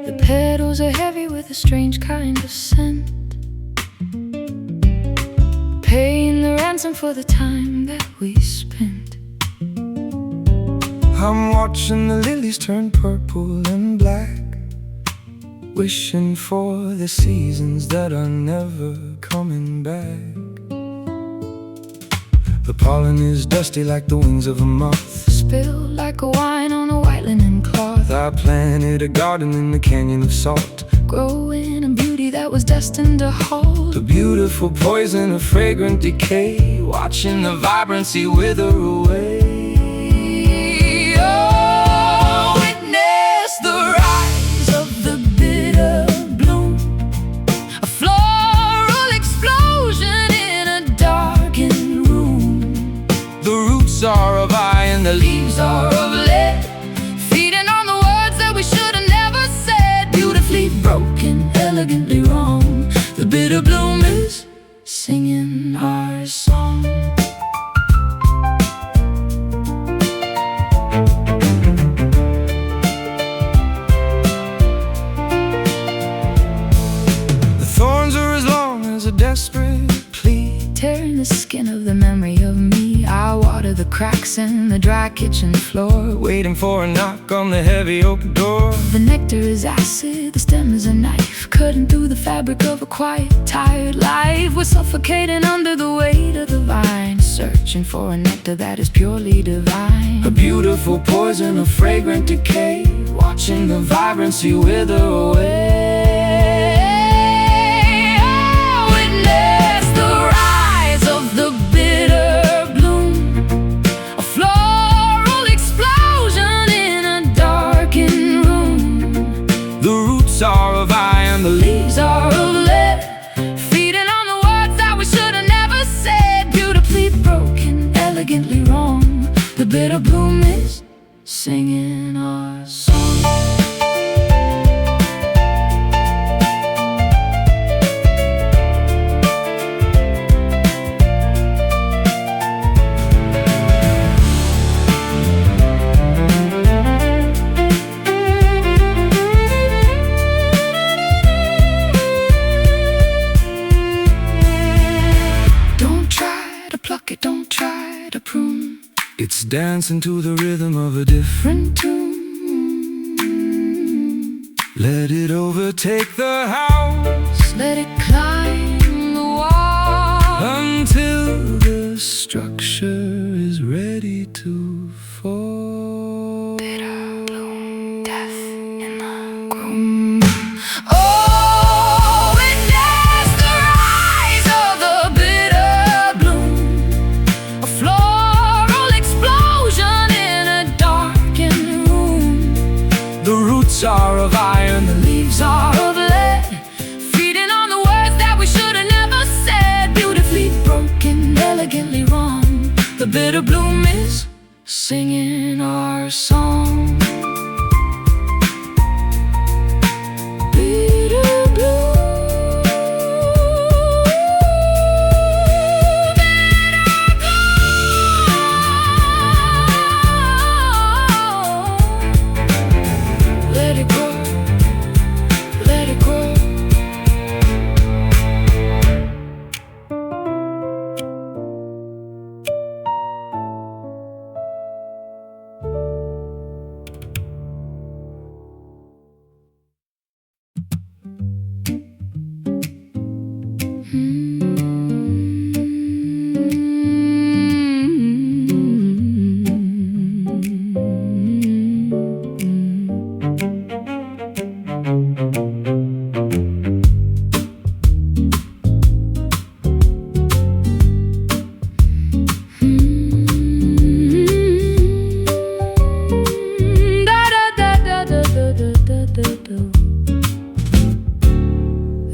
The petals are heavy with a strange kind of scent, paying the ransom for the time that we spent. I'm watching the lilies turn purple and black, wishing for the seasons that are never coming back. The pollen is dusty like the wings of a moth, Spilled like a wine on a white linen cloth. I planted a garden in the canyon of salt, Growing a beauty that was destined to hold. the beautiful poison of fragrant decay, watching the vibrancy wither away. Oh, witness the rise of the bitter bloom, a floral explosion in a darkened room. The roots are of iron and the leaves are Of lead, feeding on the words that we should have never said. Beautifully broken, elegantly wrong. The bitter bloom is singing our song. The thorns are as long as a desperate plea, Tearing the skin of the memory of me. I water the cracks in the dry kitchen floor. waiting for a knock on the heavy oak door. The nectar is acid, the stem is a knife, cutting through the fabric of a quiet, tired life. We're suffocating under the weight of the vine, searching for a nectar that is purely divine. A beautiful poison of fragrant decay, watching the vibrancy wither away. Oh, witness the rise of the bitter bloom, a floral explosion in a darkened room. The roots are of iron, the leaves Are of lead, feeding on the words that we should have never said. Beautifully broken, elegantly wrong. The bitter bloom is singing our song. Don't try to pluck it, don't try to prune. It's dancing to the rhythm of a different. Different tune. Let it overtake the house Let it climb the wall. until the structure is ready to fall. Bitter bloom, death in the groom. Oh, witness the rise of the bitter bloom, a floral explosion in a darkened room. The roots are of iron, the leaves Are of lead, feeding on the words that we should have never said. Beautifully broken, elegantly wrong. The bitter bloom is singing our song. Bitter bloom, bitter bloom. Let it grow, let it grow.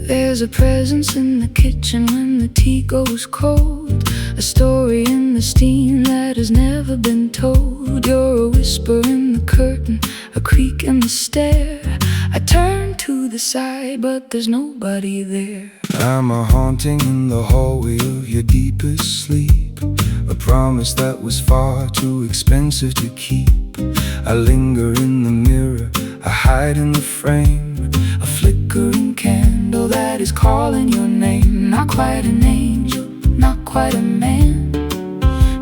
There's a presence in the kitchen when the tea goes cold, a story in the steam that has never been told. You're a whisper in the curtain, a creak in the stair. I turn to the side, but there's nobody there. I'm a haunting in the hallway of your deepest sleep, a promise that was far too expensive to keep. I linger in the mirror, I hide in the frame, a flickering candle that is calling your name. Not quite an angel, not quite a man,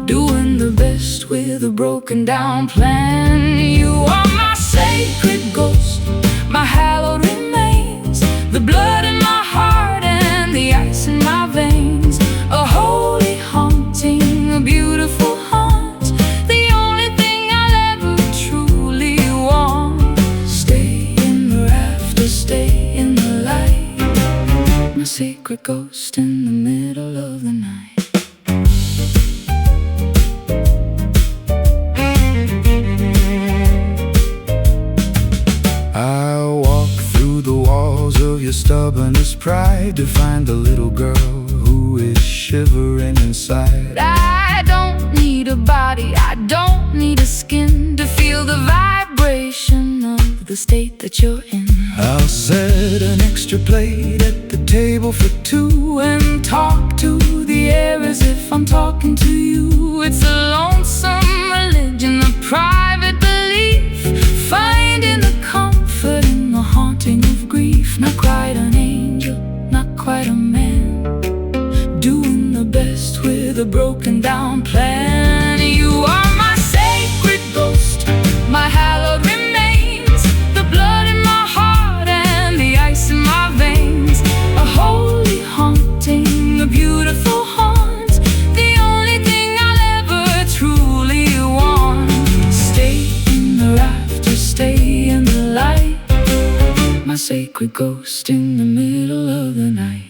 doing the best with a broken down plan. You are my sacred ghost, my hallowed remains, the blood in my heart and the ice in my veins. A holy haunting, a beautiful haunt, the only thing I'll ever truly want. Stay in the rafters, stay in the light, my sacred ghost in the middle of the night. I walk through the walls of your stubbornest pride to find the little girl who is shivering inside. I don't need a body, I don't need a skin to feel the vibration of the state that you're in. I'll set an extra plate at the table for two and talk to the air as if I'm talking to you. It's a lonesome religion, a private belief, finding the comfort in the haunting of grief. Not quite an angel, not quite a man, doing the best with a broken down plan. You are my sacred ghost, my hallowed remains, the blood in my heart and the ice in my veins. A holy haunting, a beautiful haunt, the only thing I'll ever truly want. Stay in the rafters, stay in the light, my sacred ghost in the middle of the night.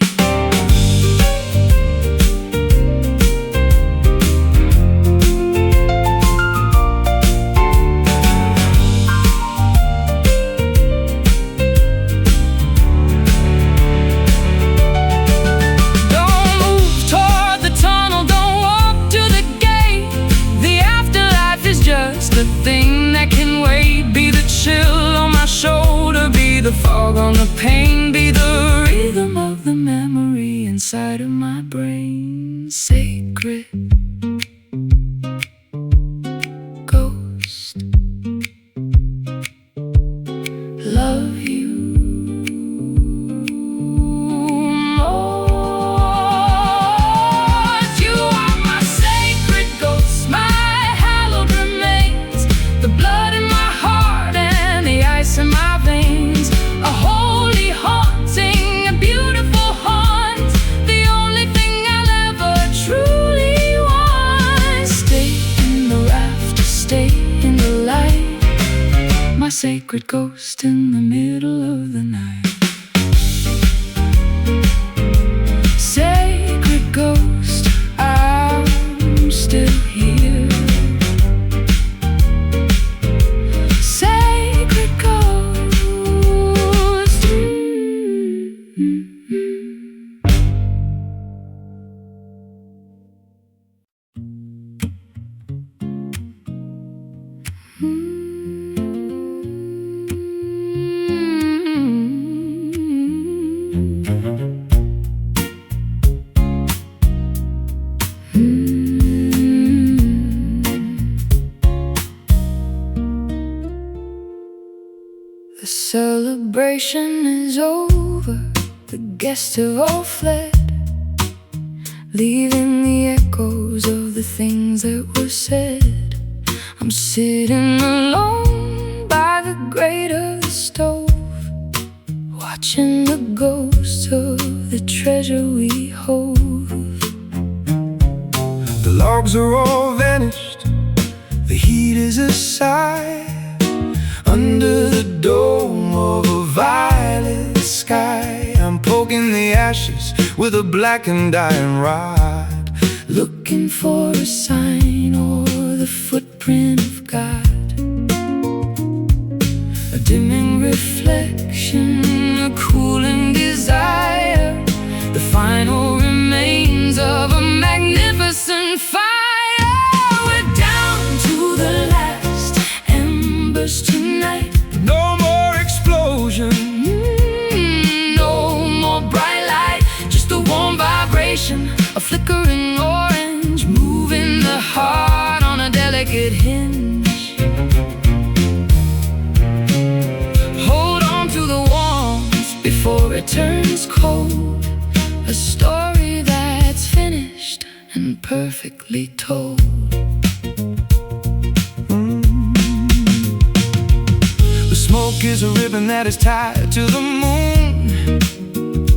Don't move toward the tunnel, don't walk to the gate. The afterlife is just a thing that can wait. Be the chill on my shoulder, be the fog on the pain, be the rhythm of the memory inside of my brain. Sacred ghost, love you more. You are my sacred ghost, my hallowed remains, the blood in my heart and the ice in my veins. A holy haunting, a beautiful haunt, the only thing I'll ever truly want. Stay in the rafters, stay in the light, my sacred ghost in the middle of the night. Sacred ghost, I'm still here. Sacred ghost, The celebration is over, the guests have all fled, leaving the echoes of the things that were said. I'm sitting alone by the grate of the stove, watching the ghosts of the treasure we hold. The logs are all vanished, the heat is aside, under the dome of a violet sky. I'm poking the ashes with a blackened iron rod, looking for a sign or the footprint of God. A dimming reflection, a cooling desire, the final remains of a magnificent fire. We're down to the last embers tonight. No more explosion, no more bright light, just a warm vibration, a flickering orange, moving the delicate hinge. Hold on to the warmth before it turns cold. A story that's finished and perfectly told. The smoke is a ribbon that is tied to the moon,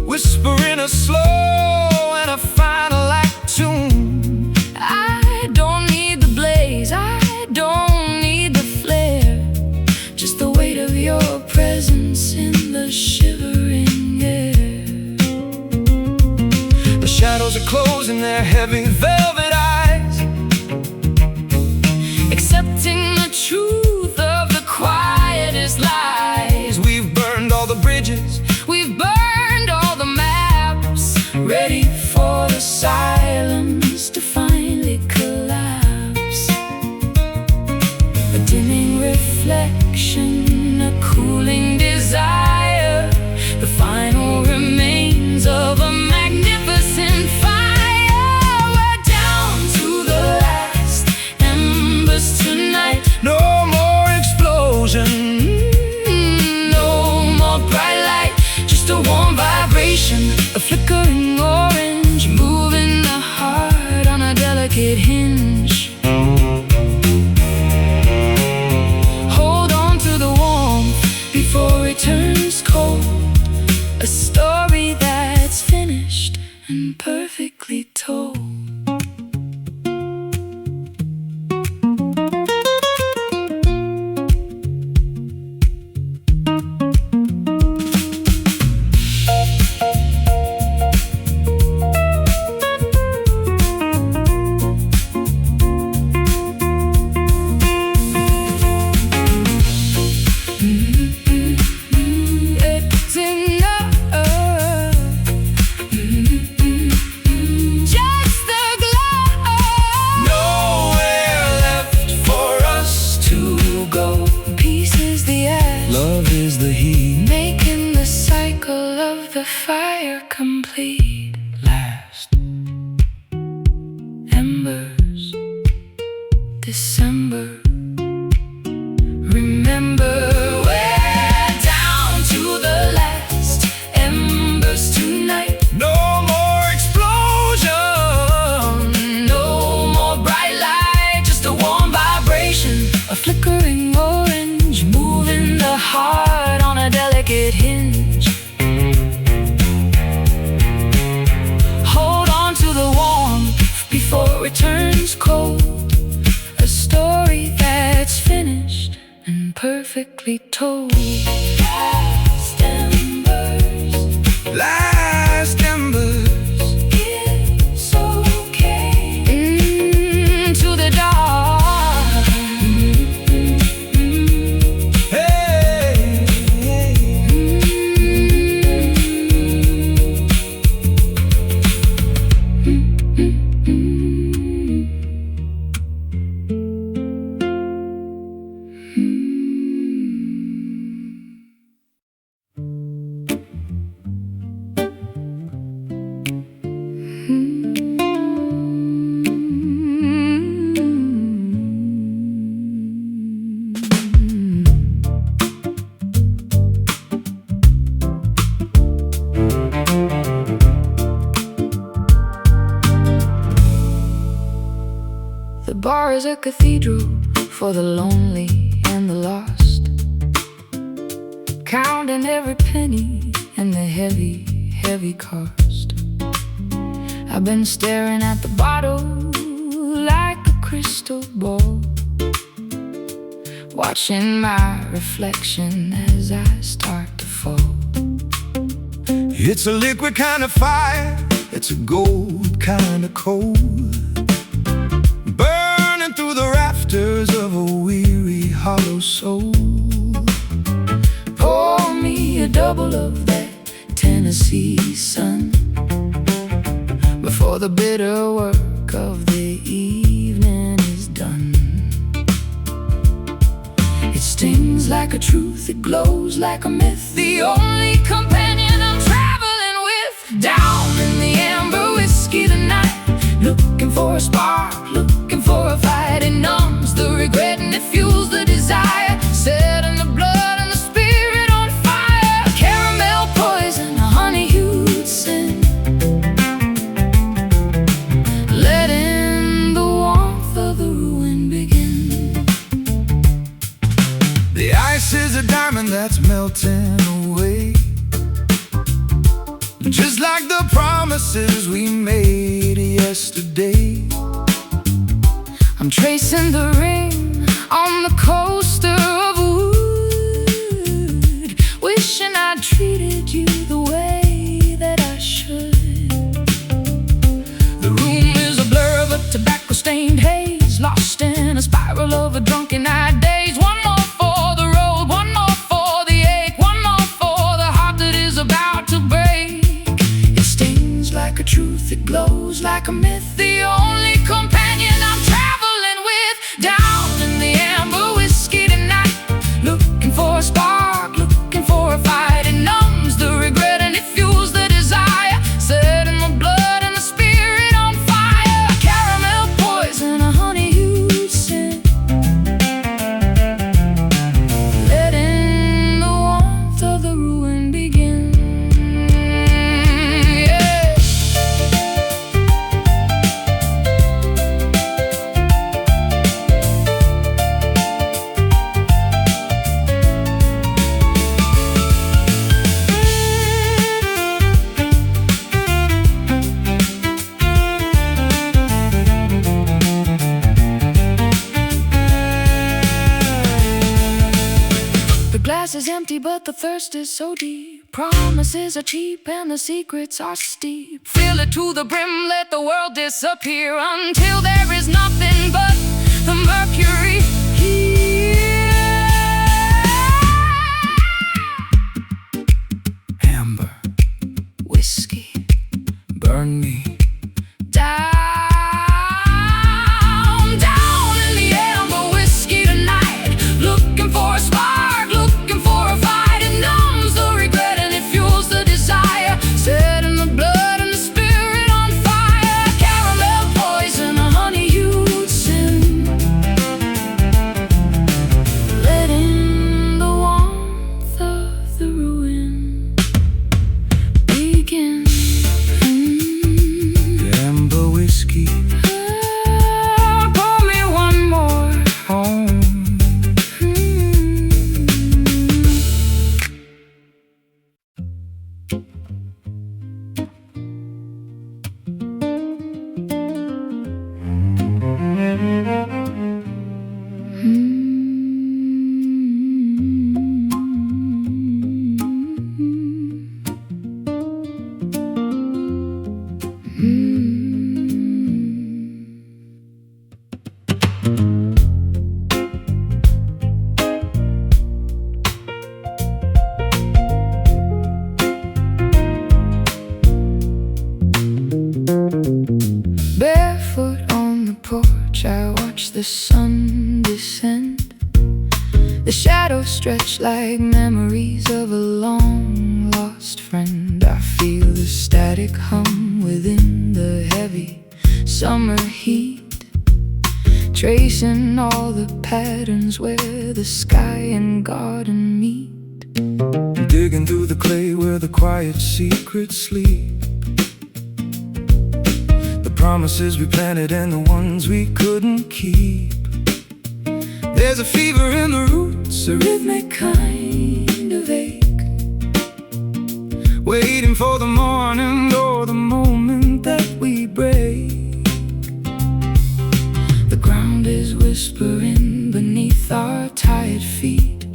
whispering a slow and a final act tune. I don't need the blaze, I don't need the flare, just the weight of your presence in the shivering air. The shadows are closing their heavy velvet eyes, accepting the truth of the quietest lies. We've burned all the bridges, We've burned all the maps, ready for the silence to finally collapse. A dimming reflection, a cooling desire, the final remains of a magnificent fire. We're down to the last embers tonight. no more explosion. No more bright light, just a warm vibration, a flickering orange, moving the heart on a delicate hinge. Hold on to the warmth before it turns cold. A story that's finished and perfectly told. It's enough, just the glow. Nowhere left for us to go. Peace is the ash, Love is the heat. making the cycle of the fire complete. Last Embers, December. Remember, we're down to the last embers tonight. no more explosion. No more bright light, just a warm vibration, a flickering orange, moving the heart on a delicate hinge. Hold on to the warmth before it turns cold. A story that's finished and perfectly told. Last embers, Last embers. it's okay. Into the dark. Hey, The bar is a cathedral for the lonely and the lost, counting every penny and the heavy, heavy cost. I've been staring at the bottle like a crystal ball, watching my reflection as I start to fall. it's a liquid kind of fire, it's a gold kind of cold, burning through the rafters of a weary, hollow soul. Pour me a double of that Tennessee sun before the bitter work of the evening is done. It stings like a truth, it glows like a myth, the only companion I'm traveling with. Down in the amber whiskey the night, looking for a spark, looking for a fight. It numbs the promises we made yesterday. I'm tracing the ring on the coaster of wood, wishing I'd treated you the way that I should. The room is a blur of a tobacco-stained haze, lost in a spiral of a drunken-eyed days. One more for the road, one more for the ache, one more for the heart that is about to break. It stings like a truth, it glows like a myth, the only companion I'm traveling with. Down in the amber whiskey tonight, looking for a spark, looking for a fight. It numbs the regret and it fuels the desire, setting the blood and the spirit on fire. Caramel poison, a honey hued sin, letting the warmth of the ruin begin. Yeah. The glass is empty, but the thirst is so deep. Promises are cheap and the secrets are steep. Fill it to the brim, let the world disappear until there is nothing but the mercury here. Amber, Whiskey burn me. down, down in the amber whiskey tonight, looking for a spark, looking for a fight. It numbs the regret and it fuels the desire, setting the blood and the spirit on fire. Caramel poison, a honey hued sin, letting the warmth of the ruin begin. Amber whiskey, Pour me one more. home. Barefoot on the porch, I watch the sun descend. The shadows stretch like memories of a long lost friend. I feel the static hum within the heavy summer heat, tracing all the patterns where the sky and garden meet. Digging through the clay where the quiet secrets sleep. The promises we planted and the ones we couldn't keep. There's a fever in the roots, a Rhythmic kind of ache, waiting for the morning or the moment that we break. the ground is whispering beneath our tired feet,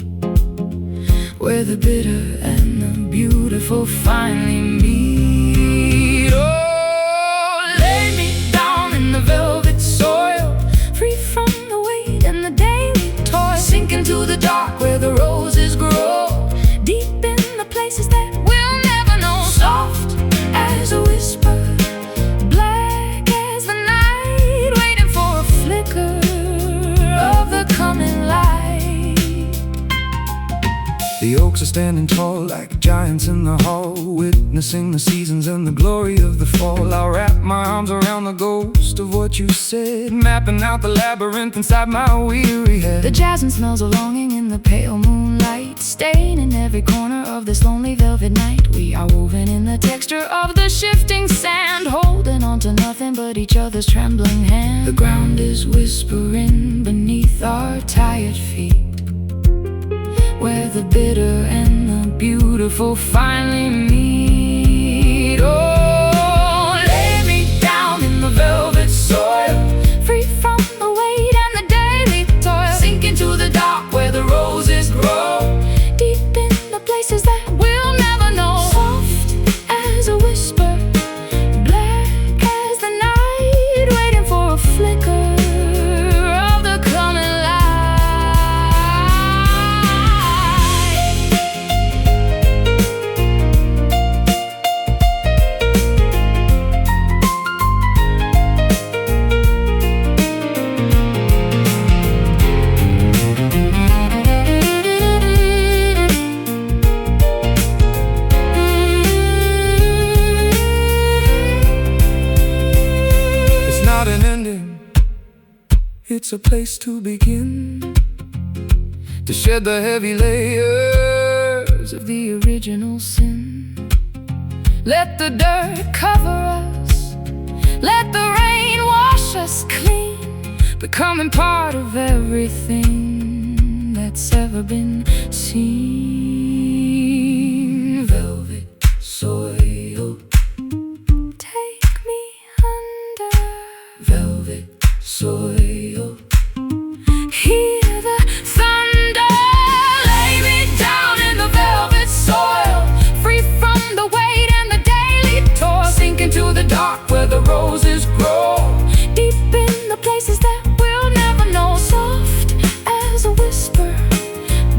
where the bitter and the beautiful finally meet. Oh, lay me down in the velvet soil, free from the weight and the daily toil, sink into the dark where the roses grow, deep in the places that we'll never know. Soft as a whisper, black as the night, waiting for a flicker of the coming light. The oaks are standing tall like giants in the hall, witnessing the seasons and the glory of the fall. I'll wrap my arms around the ghost of what you said, mapping out the labyrinth inside my weary head. The jasmine smells of longing in the pale moonlight, staining every corner of this lonely velvet night. We are woven in the texture of the shifting sand, holding on to nothing but each other's trembling hand. The ground is whispering beneath our tired feet, where the bitter and the beautiful finally meet. Oh, it's a place to begin, to shed the heavy layers of the original sin. Let the dirt cover us, let the rain wash us clean, becoming part of everything that's ever been seen. Velvet soil, Take me under. velvet soil. Hear the thunder. Lay me down in the velvet soil, free from the weight and the daily toil. Sink into the dark where the roses grow, Deep in the places that we'll never know. Soft as a whisper,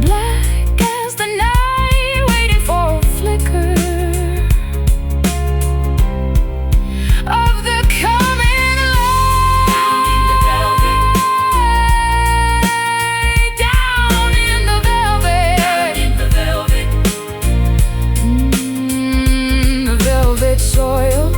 black as the night, waiting for a flicker of the coming light. Down in the velvet, the velvet soil.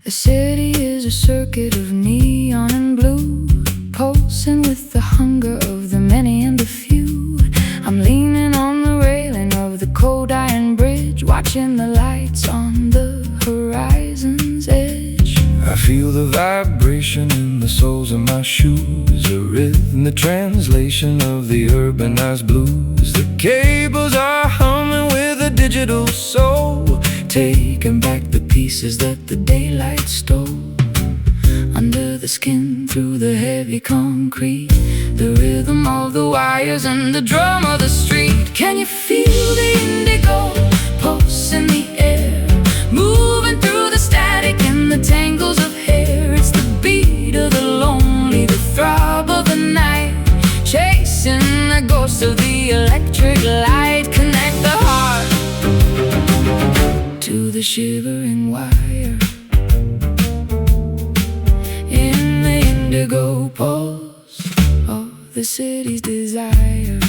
The city is a circuit of neon and blue, pulsing with the hunger of the many and the few. I'm leaning on the railing of the cold iron bridge, watching the lights on the horizon's edge. I feel the vibration in the soles of my shoes, a rhythm, the translation of the urbanized blues. The cables are humming with a digital soul, taking back the pieces that the daylight stole. Under the skin, through the heavy concrete, the rhythm of the wires and the drum of the street. Can you feel the indigo pulse in the air, moving through the static and the tangles of hair? It's the beat of the lonely, the throb of the night, chasing the ghost of the electric light. Connect the heart to the shivering wire in the indigo pulse of the city's desire.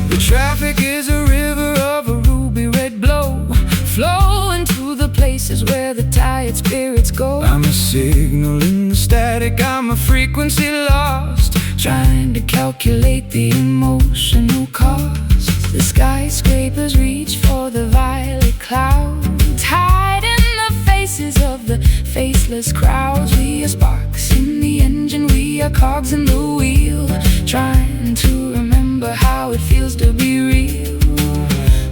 The traffic is a river of a ruby red glow, flowing to the places where the tired spirits go. I'm a signal in the static, I'm a frequency lost, trying to calculate the emotional cost. The skyscrapers reach for the violet clouds, hide in the faces of the faceless crowds. We are sparks in the engine, we are cogs in the wheel, trying to remember how it feels to be real.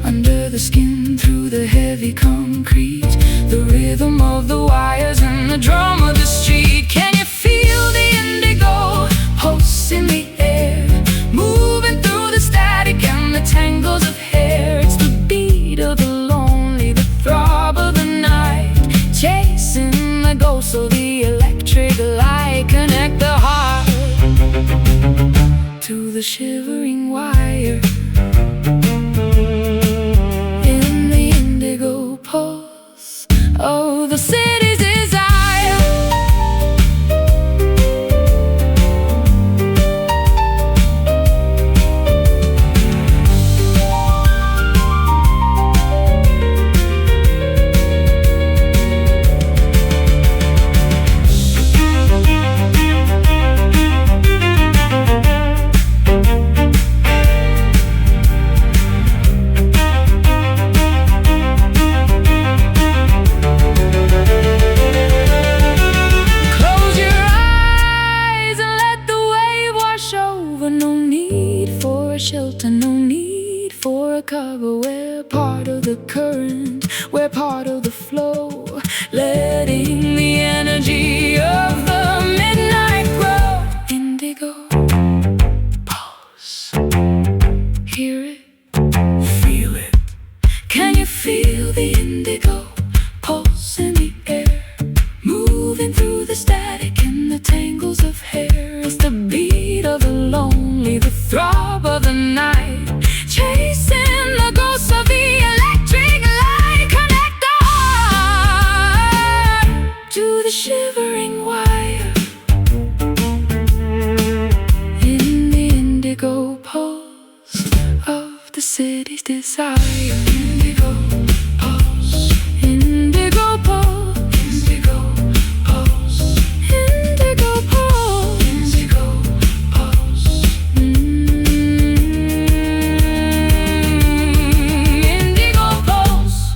Under the skin, through the heavy concrete, the rhythm of the wires and the drum of the street. Can you feel the indigo pulse in the air, moving through the static and the tangles of hair? It's the beat of the lonely, the throb of the night, chasing the ghost of the electric light. Connect the heart to the shivering wire in the indigo pulse of the city's desire. desire. Indigo pulse, indigo pulse, indigo pulse, indigo pulse, indigo pulse, indigo pulse.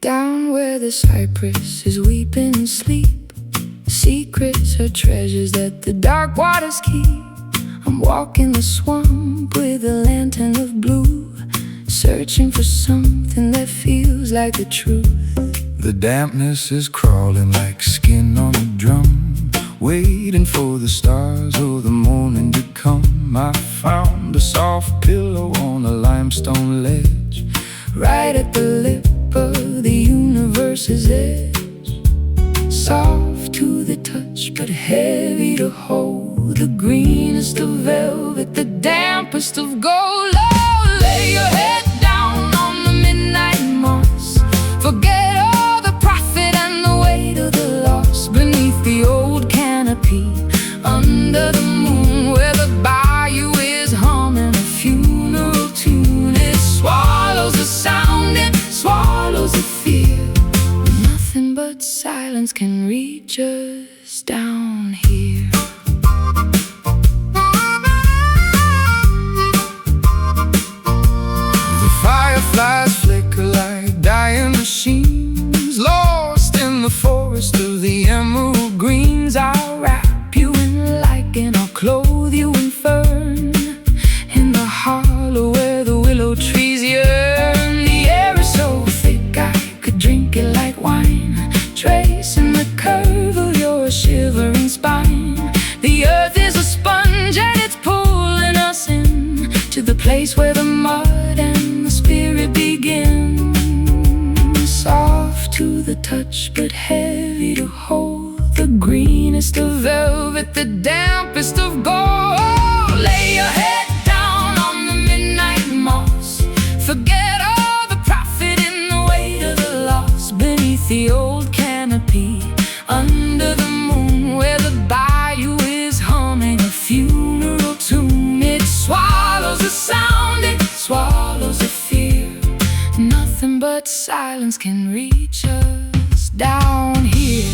Down where the cypress is weeping in sleep, secrets are treasures that the dark waters keep. I'm walking the swamp with a lantern of blue, searching for something that feels like the truth. The dampness is crawling like skin on a drum, waiting for the stars or the morning to come. I found a soft pillow on a limestone ledge, Right at the lip of the universe's edge, soft to the touch but heavy to hold, the greenest of velvet, the dampest of gold. Oh, lay your head down on the midnight moss, forget all the profit and the weight of the loss, beneath the old canopy, under the moon, where the bayou is humming a funeral tune. It swallows the sound, it swallows the fear. Nothing but silence can reach us down here. The fireflies flicker like dying machines, lost in the forest of the emerald greens. I'll wrap you in lichen, I'll clothe you in fern, in the hollow where the willow trees yearn. The air is so thick I could drink it like wine, tracing the curve of your shivering spine. The earth is a sponge and it's pulling us in to the place where the mud and the spirit begin. Soft to the touch but heavy to hold, the greenest of velvet, the dampest of gold. Lay your head down on the midnight moss, forget all the profit in the weight of the loss, beneath the old canopy, under the moon, where the bayou is humming a funeral tune. It swallows the sound, it swallows the fear. Nothing but silence can reach us down here.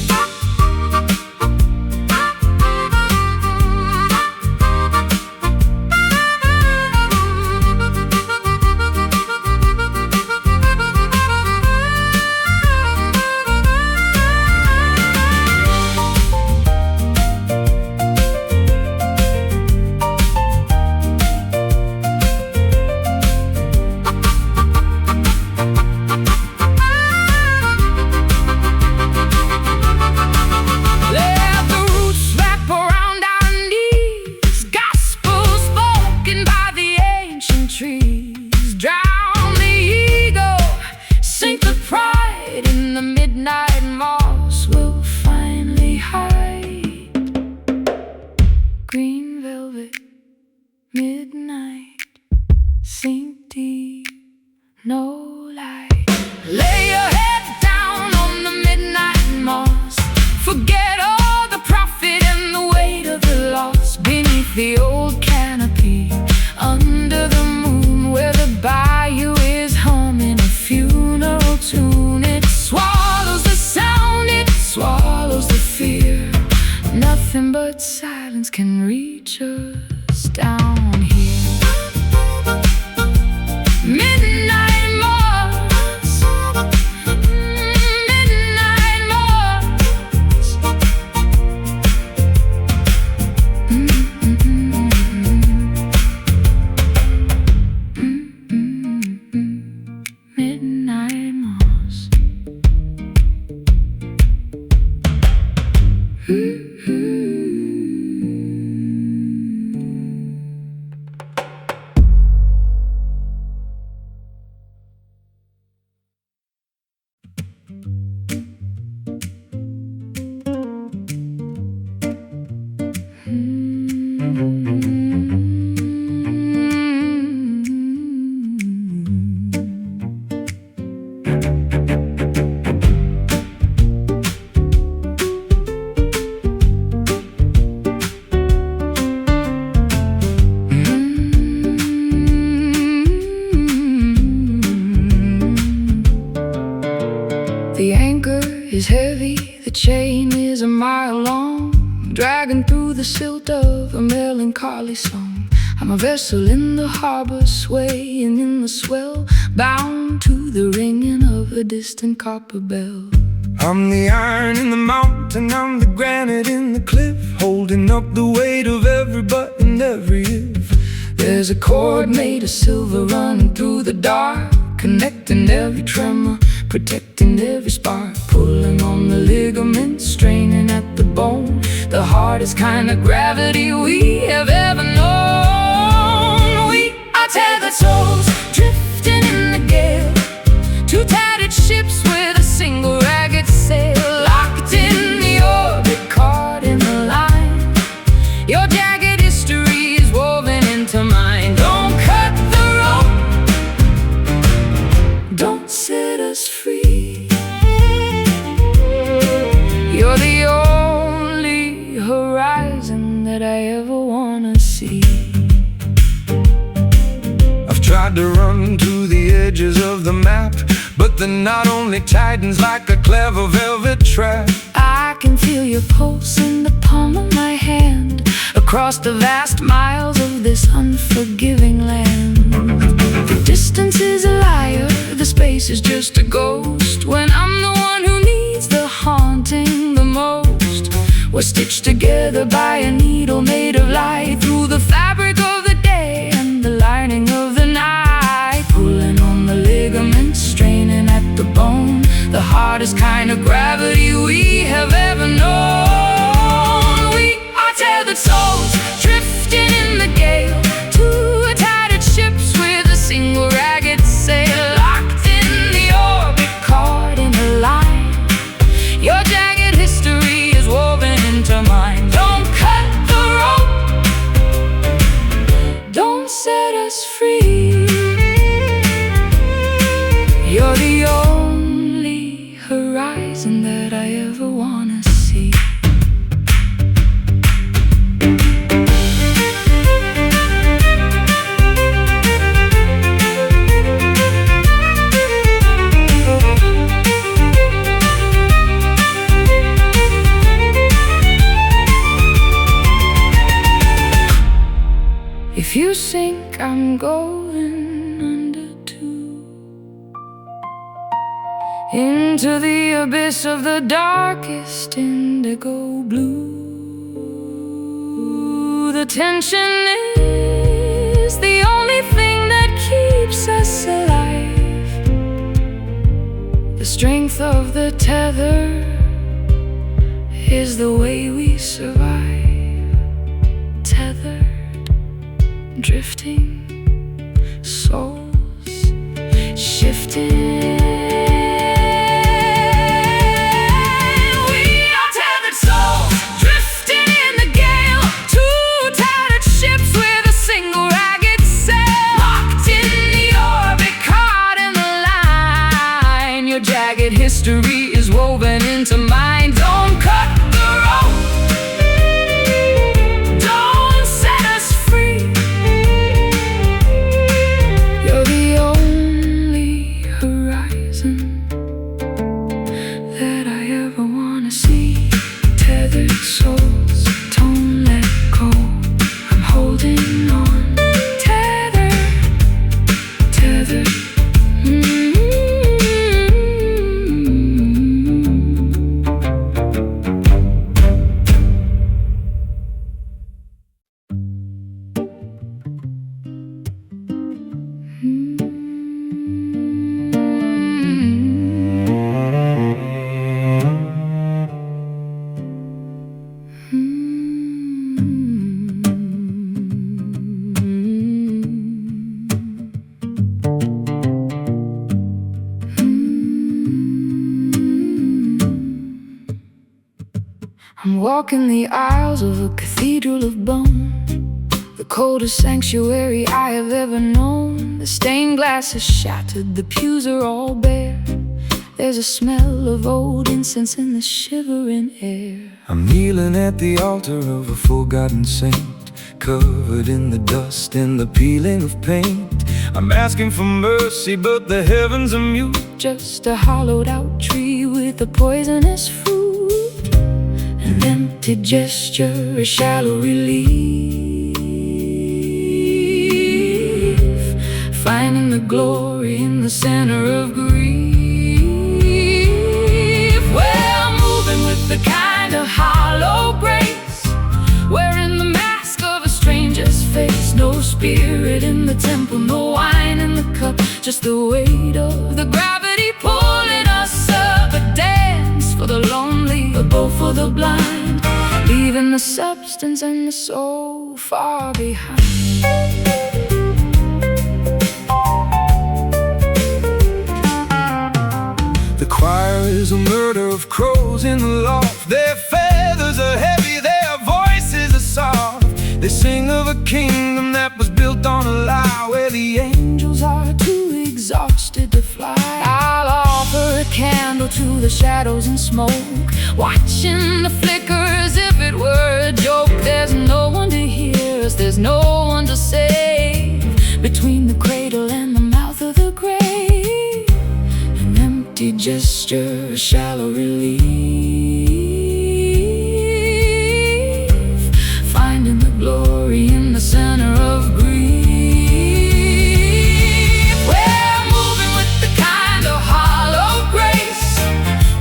Green velvet, midnight, sink deep, no light. Lay your head down on the midnight moss, forget all the profit and the weight of the loss, beneath the old canopy, under the moon, where the bayou is humming a funeral tune. It swallows the sound, it swallows the fear. Nothing but silence can reach us down here. Midnight moss, midnight moss. The anchor is heavy, the chain is a mile long, dragging through the silt of a melancholy song. I'm a vessel in the harbor, swaying in the swell, bound to the ringing of a distant copper bell. I'm the iron in the mountain, I'm the granite in the cliff, holding up the weight of every but and every if. There's a cord made of silver running through the dark, connecting every tremor, protecting every spark, pulling on the ligaments, straining at the bone. The hardest kind of gravity we have ever known. We are tethered souls, drifting in the gale, two tattered ships with a single ragged sail, locked in the orbit, caught in the line. Your jagged history is woven into mine. Don't cut the rope, don't set us free. You're the only horizon that I ever wanna see. I've tried to run to the edges of the map, but the knot only tightens like a clever velvet trap. I can feel your pulse in the palm of my hand, across the vast miles of this unforgiving land. The distance is a liar, the space is just a ghost, when I'm the one who needs the haunting the most. We're stitched together by a needle made of light, through the fabric of the day and the lining of the night, pulling on the ligaments, straining at the bone. The hardest kind of gravity we have ever known. We are tethered souls, drifting in the gale, two tattered ships with a single ragged sail, locked in the orbit, caught in a line. Your jagged history is woven into mine. Don't cut the rope, don't set us free. You're the only horizon that I ever wanna see. If you sink, I'm going under too, into the abyss of the darkest indigo blue. The tension is the only thing that keeps us alive. The strength of the tether is the way we survive. Tethered, drifting, souls shifting. We are tethered souls, drifting in the gale, two tattered ships with a single ragged sail, locked in the orbit, caught in the line. Your jagged history is woven into mine. Don't cut the rope, don't set us free. You're the only horizon that I ever wanna see. Tethered souls, don't let go, I'm holding on. Tethered, tethered. I'm walking the aisles of a cathedral of bone, the coldest sanctuary I have ever known. The stained glass is shattered, the pews are all bare. There's a smell of old incense in the shivering air. I'm kneeling at the altar of a forgotten saint, covered in the dust and the peeling of paint. I'm asking for mercy, but the heavens are mute. Just a hollowed out tree with a poisonous fruit. An empty gesture, a shallow relief, finding the glory in the center of grief. Well, moving with the kind of hollow grace, wearing the mask of a stranger's face. No spirit in the temple, no wine in the cup, just the weight of the gravity pulling us up. A dance for the lonely, a bow for the blind, leaving the substance and the soul far behind. The choir is a murder of crows in the loft. Their feathers are heavy, their voices are soft. They sing of a kingdom that was built on a lie, where the angels are too exhausted to fly. I'll offer a candle to the shadows and smoke, watching the flicker as if it were a joke. There's no one to hear us, there's no one to save, between the cradle and the mouth of the grave. An empty gesture, a shallow relief, finding the glory in the center of grief. We're moving with the kind of hollow grace,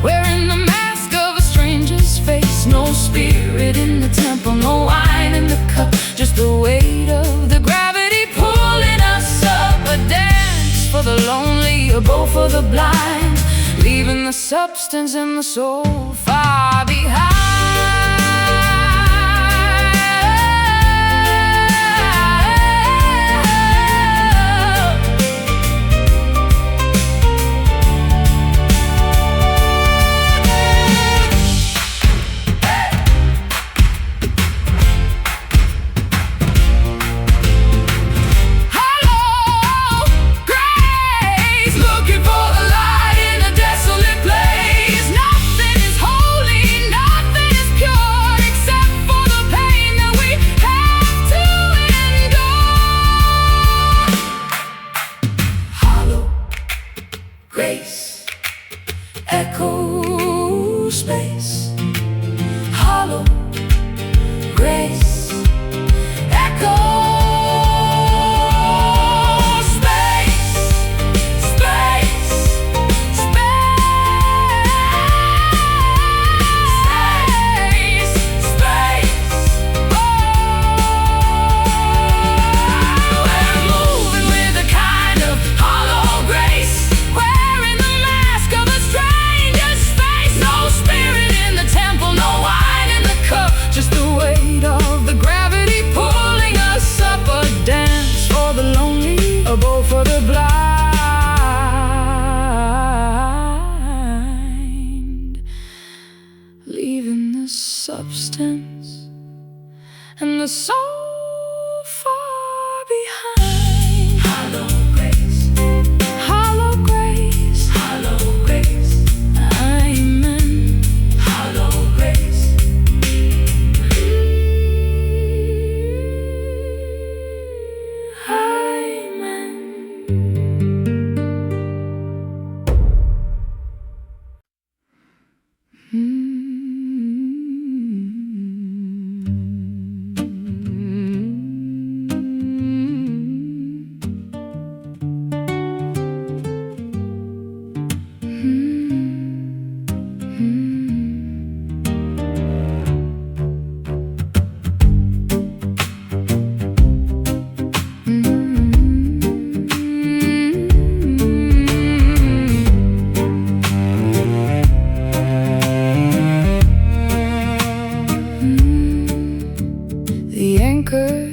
wearing the mask of a stranger's face. No spirit in the temple, no wine in the cup, just the weight of the gravity pulling us up. A dance for the lonely, a bow for the blind, leaving the substance and the soul far behind. Grace, echo space, hollow grace, echo space, space, space, space. We're moving with a kind of hollow grace, wearing the mask of a stranger's face. No spirit in the temple, no wine in the cup, just the weight of the gravity pulling us up. A dance for the lonely, a bow for the blind, leaving the substance and the soul far behind. Hollow grace, hollow grace, hollow grace. Amen. Hollow grace. Amen.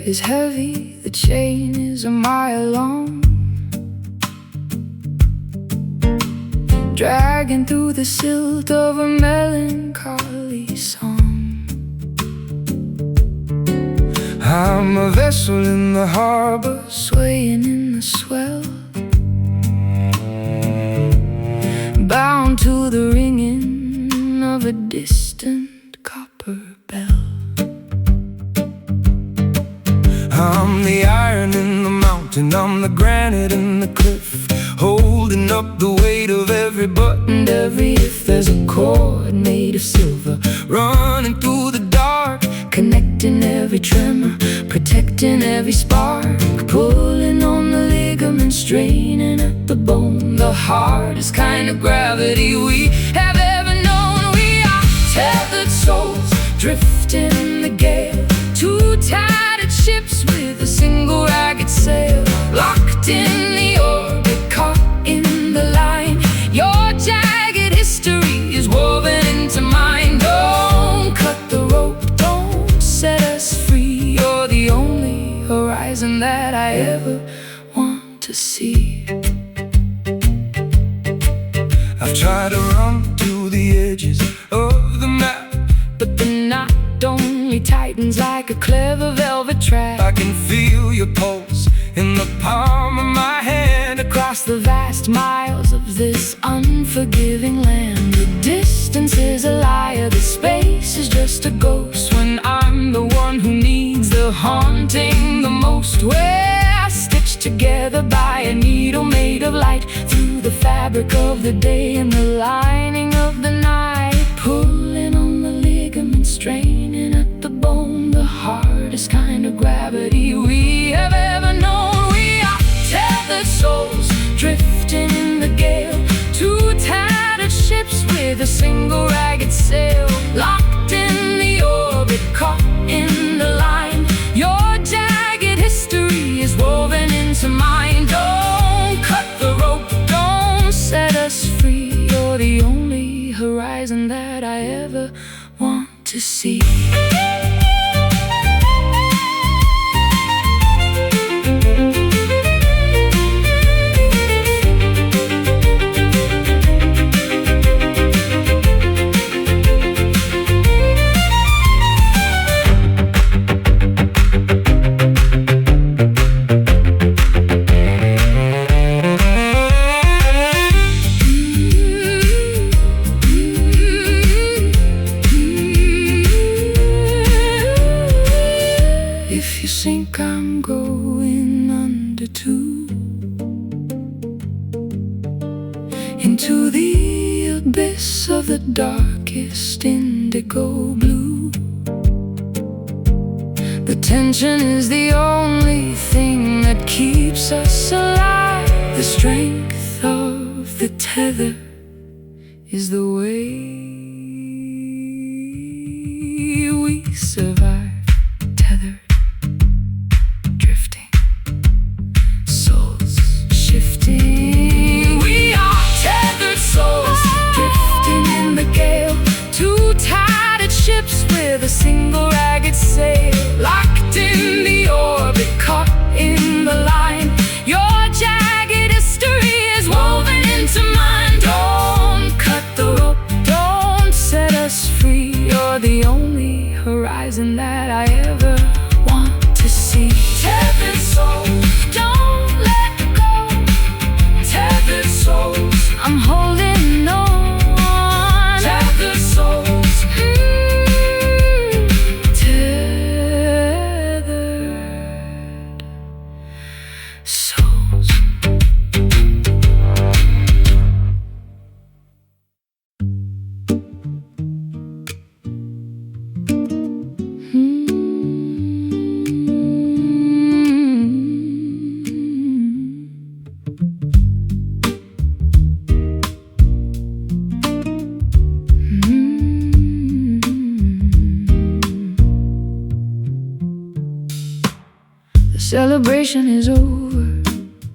Is heavy, the chain is a mile long, dragging through the silt of a melancholy song. I'm a vessel in the harbor, swaying in the swell, bound to the ringing of a distant copper bell. I'm the iron in the mountain, I'm the granite in the cliff, holding up the weight of every button And every if there's a chord made of silver, running through the dark, connecting every tremor, protecting every spark, pulling on the ligament, straining at the bone. The hardest kind of gravity we have ever known. We are tethered souls, drifting in the gale, two tattered ships with a single ragged sail, locked in the orbit, caught in the line. Your jagged history is woven into mine. Don't cut the rope, don't set us free. You're the only horizon that I ever want to see. I've tried to run to the edges of the map, but the knot only tightens like a clever velvet trap. I can feel your pulse in the palm of my hand, Across the vast miles of this unforgiving land. The distance is a liar, the space is just a ghost, when I'm the one who needs the haunting the most. We're stitched together by a needle made of light, through the fabric of the day and the lining of the night, pulling on the ligament, straining at the bone. The hardest kind of gravity we have ever known. We are tethered souls, drifting in the gale, two tattered ships with a single ragged sail, locked in the orbit, caught in the line. Your jagged history is woven into mine. Don't cut the rope, don't set us free. You're the only horizon that I ever want to see. If you sink, I'm going under too, into the abyss of the darkest indigo blue. The tension is the only thing that keeps us alive. The strength of the tether is the way we survive. Tethered, drifting, souls shifting. We are tethered souls, drifting in the gale, two tattered ships with a single ragged sail, locked in the orbit, caught in the line. Your jagged history is woven into mine. Don't cut the rope, don't set us free. You're the only horizon that I ever want to see. Tethered souls, don't let go. Tethered souls, I'm holding on. Tethered souls, tethered souls. The celebration is over,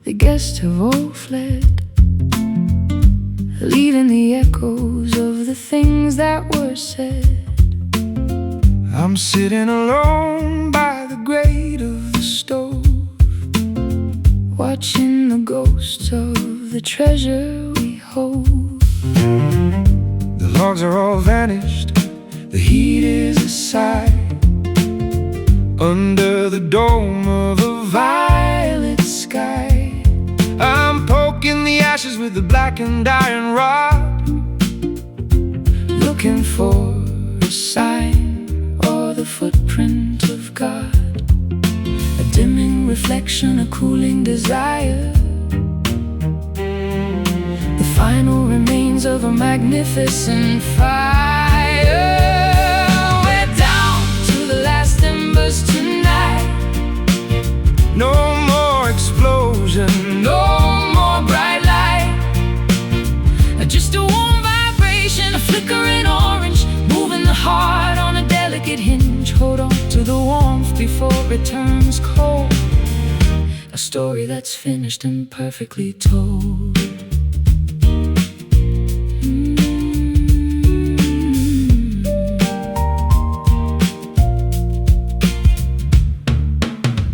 the guests have all fled, leaving the echoes of the things that were said. I'm sitting alone by the grate of the stove, watching the ghosts of the treasure we hold. The logs are all vanished, the heat is aside, under the dome of a violet sky. I'm poking the ashes with the blackened iron rod, looking for a sign or the footprint of God. A dimming reflection, a cooling desire, the final remains of a magnificent fire. We're down to the last embers tonight. No more explosion, no more bright light, just a warm vibration, a flickering orange, moving the heart on a delicate hinge. Hold on to the warmth before it turns cold. A story that's finished and perfectly told.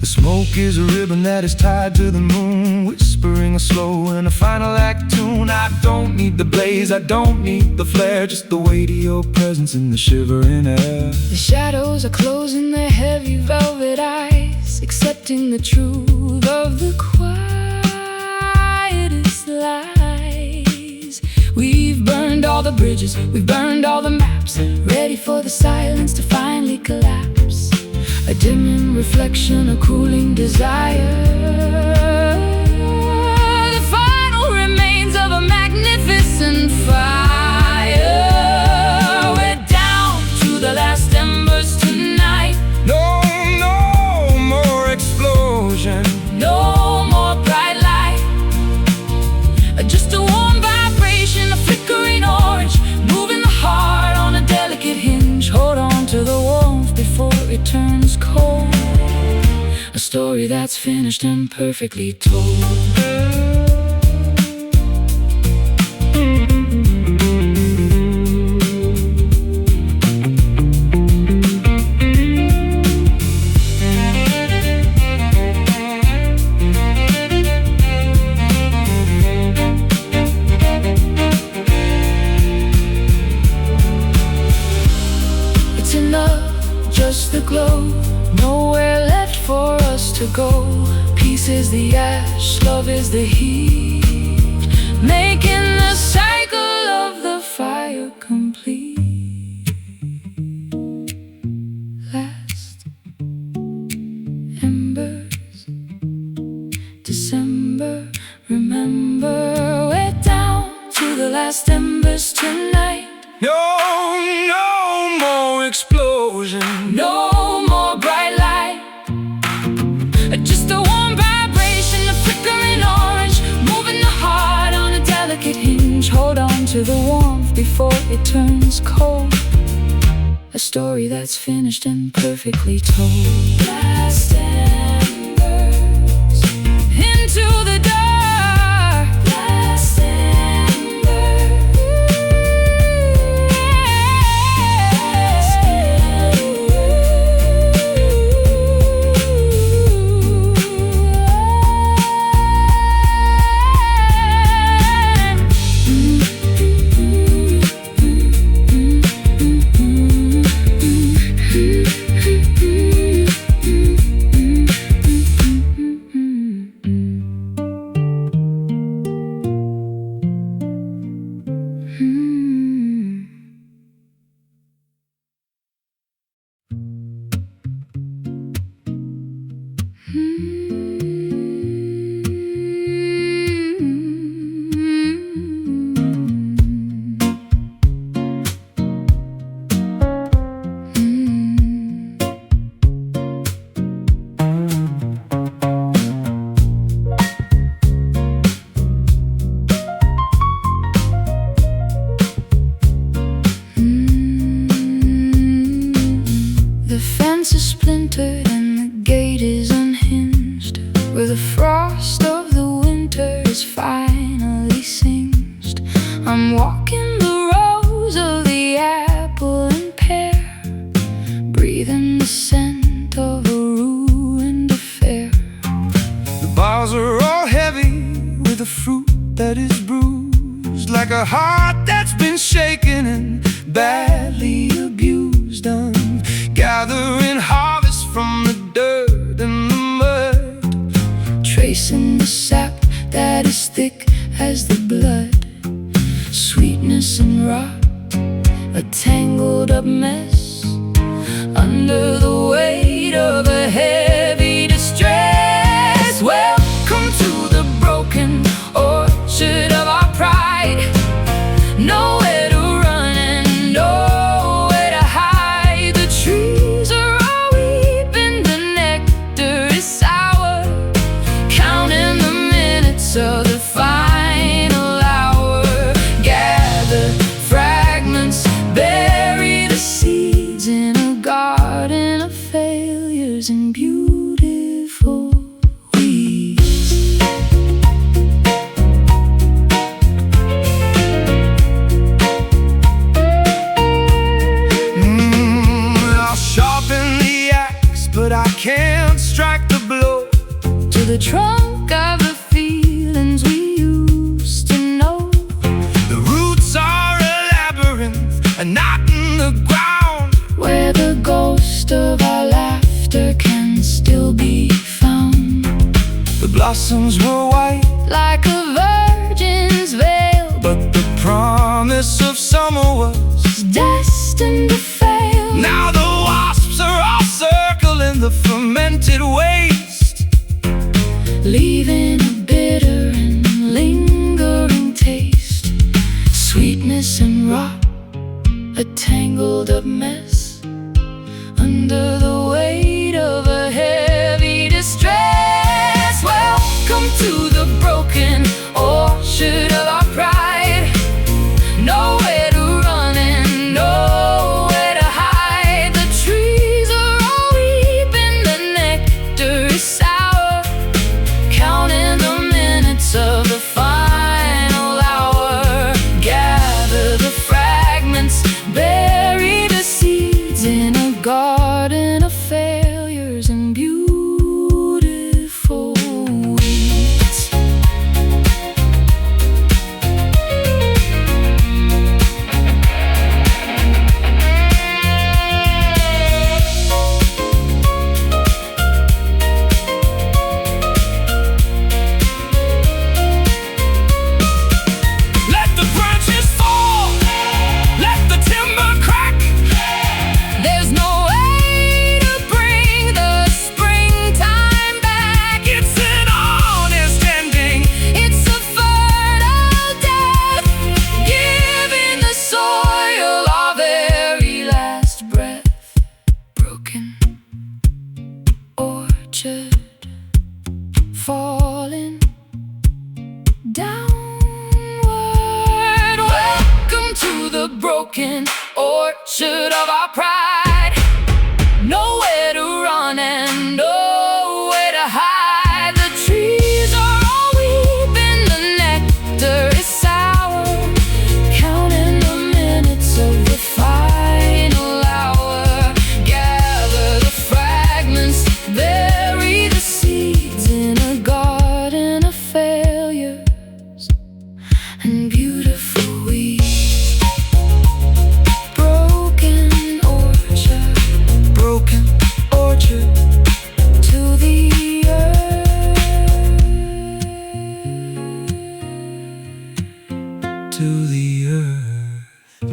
The smoke is a ribbon that is tied to the moon, whispering a slow and a final act tune. I don't need the blaze, I don't need the flare, just the weight of your presence in the shivering air. The shadows are closing their heavy velvet eyes, accepting the truth of the quietest lies. We've burned all the bridges, we've burned all the maps, ready for the silence to finally collapse. A dimming reflection, a cooling desire, the final remains of a magnificent fire. We're down to the last embers tonight. No more explosion, no more bright light, just a warm vibration, a flickering orange, moving the heart on a delicate hinge. Hold on to the warmth before it turns cold. A story that's finished and perfectly told. It's enough, just the glow, nowhere left for us to go. Peace is the ash, love is the heat, making the cycle of the fire complete. Last embers, December, remember, we're down to the last embers tonight. No more explosion, no more bright light, just a warm vibration, a flickering orange, moving the heart on a delicate hinge. Hold on to the warmth before it turns cold. A story that's finished and perfectly told. Last embers into the dark. Last I'm walking the rows of the apple and pear, breathing the scent of a ruined affair. The boughs are all heavy with a fruit that is bruised, like a heart that's been shaken and badly abused. I'm gathering harvest from the failures and beautiful weeds. I'll sharpen the axe, but I can't strike the blow To the trunk of the feelings we used to know. The roots are a labyrinth, a knot in the ground, Where the ghost of our laughter can still be found. the blossoms were white, Like a virgin's veil, but the promise of summer was destined to fail. now the wasps are all circling the fermented waste, Leaving a bitter and lingering taste. Sweetness and rot, a tangled up mess, under the weight of a heavy distress. Welcome to the broken orchard of our pride. Nowhere to run and nowhere to hide. The trees are all weeping, the nectar is sour, counting the minutes of the final hour. Gather the fragments, bury the seeds in a garden of failures and beautiful weeds. let the branches fall, let the timber crack. There's no way to bring the springtime back. It's an honest ending, It's a fertile death, giving the soil our very last breath. Broken orchard, falling downward. Welcome to the broken orchard of our pride. Nowhere to run and nowhere to hide. The trees are all weeping, the nectar is sour, counting the minutes of the final hour. Gather the fragments, bury the seeds in a garden of failures and beautiful weeds. Broken orchard, broken orchard, to the earth. to the earth.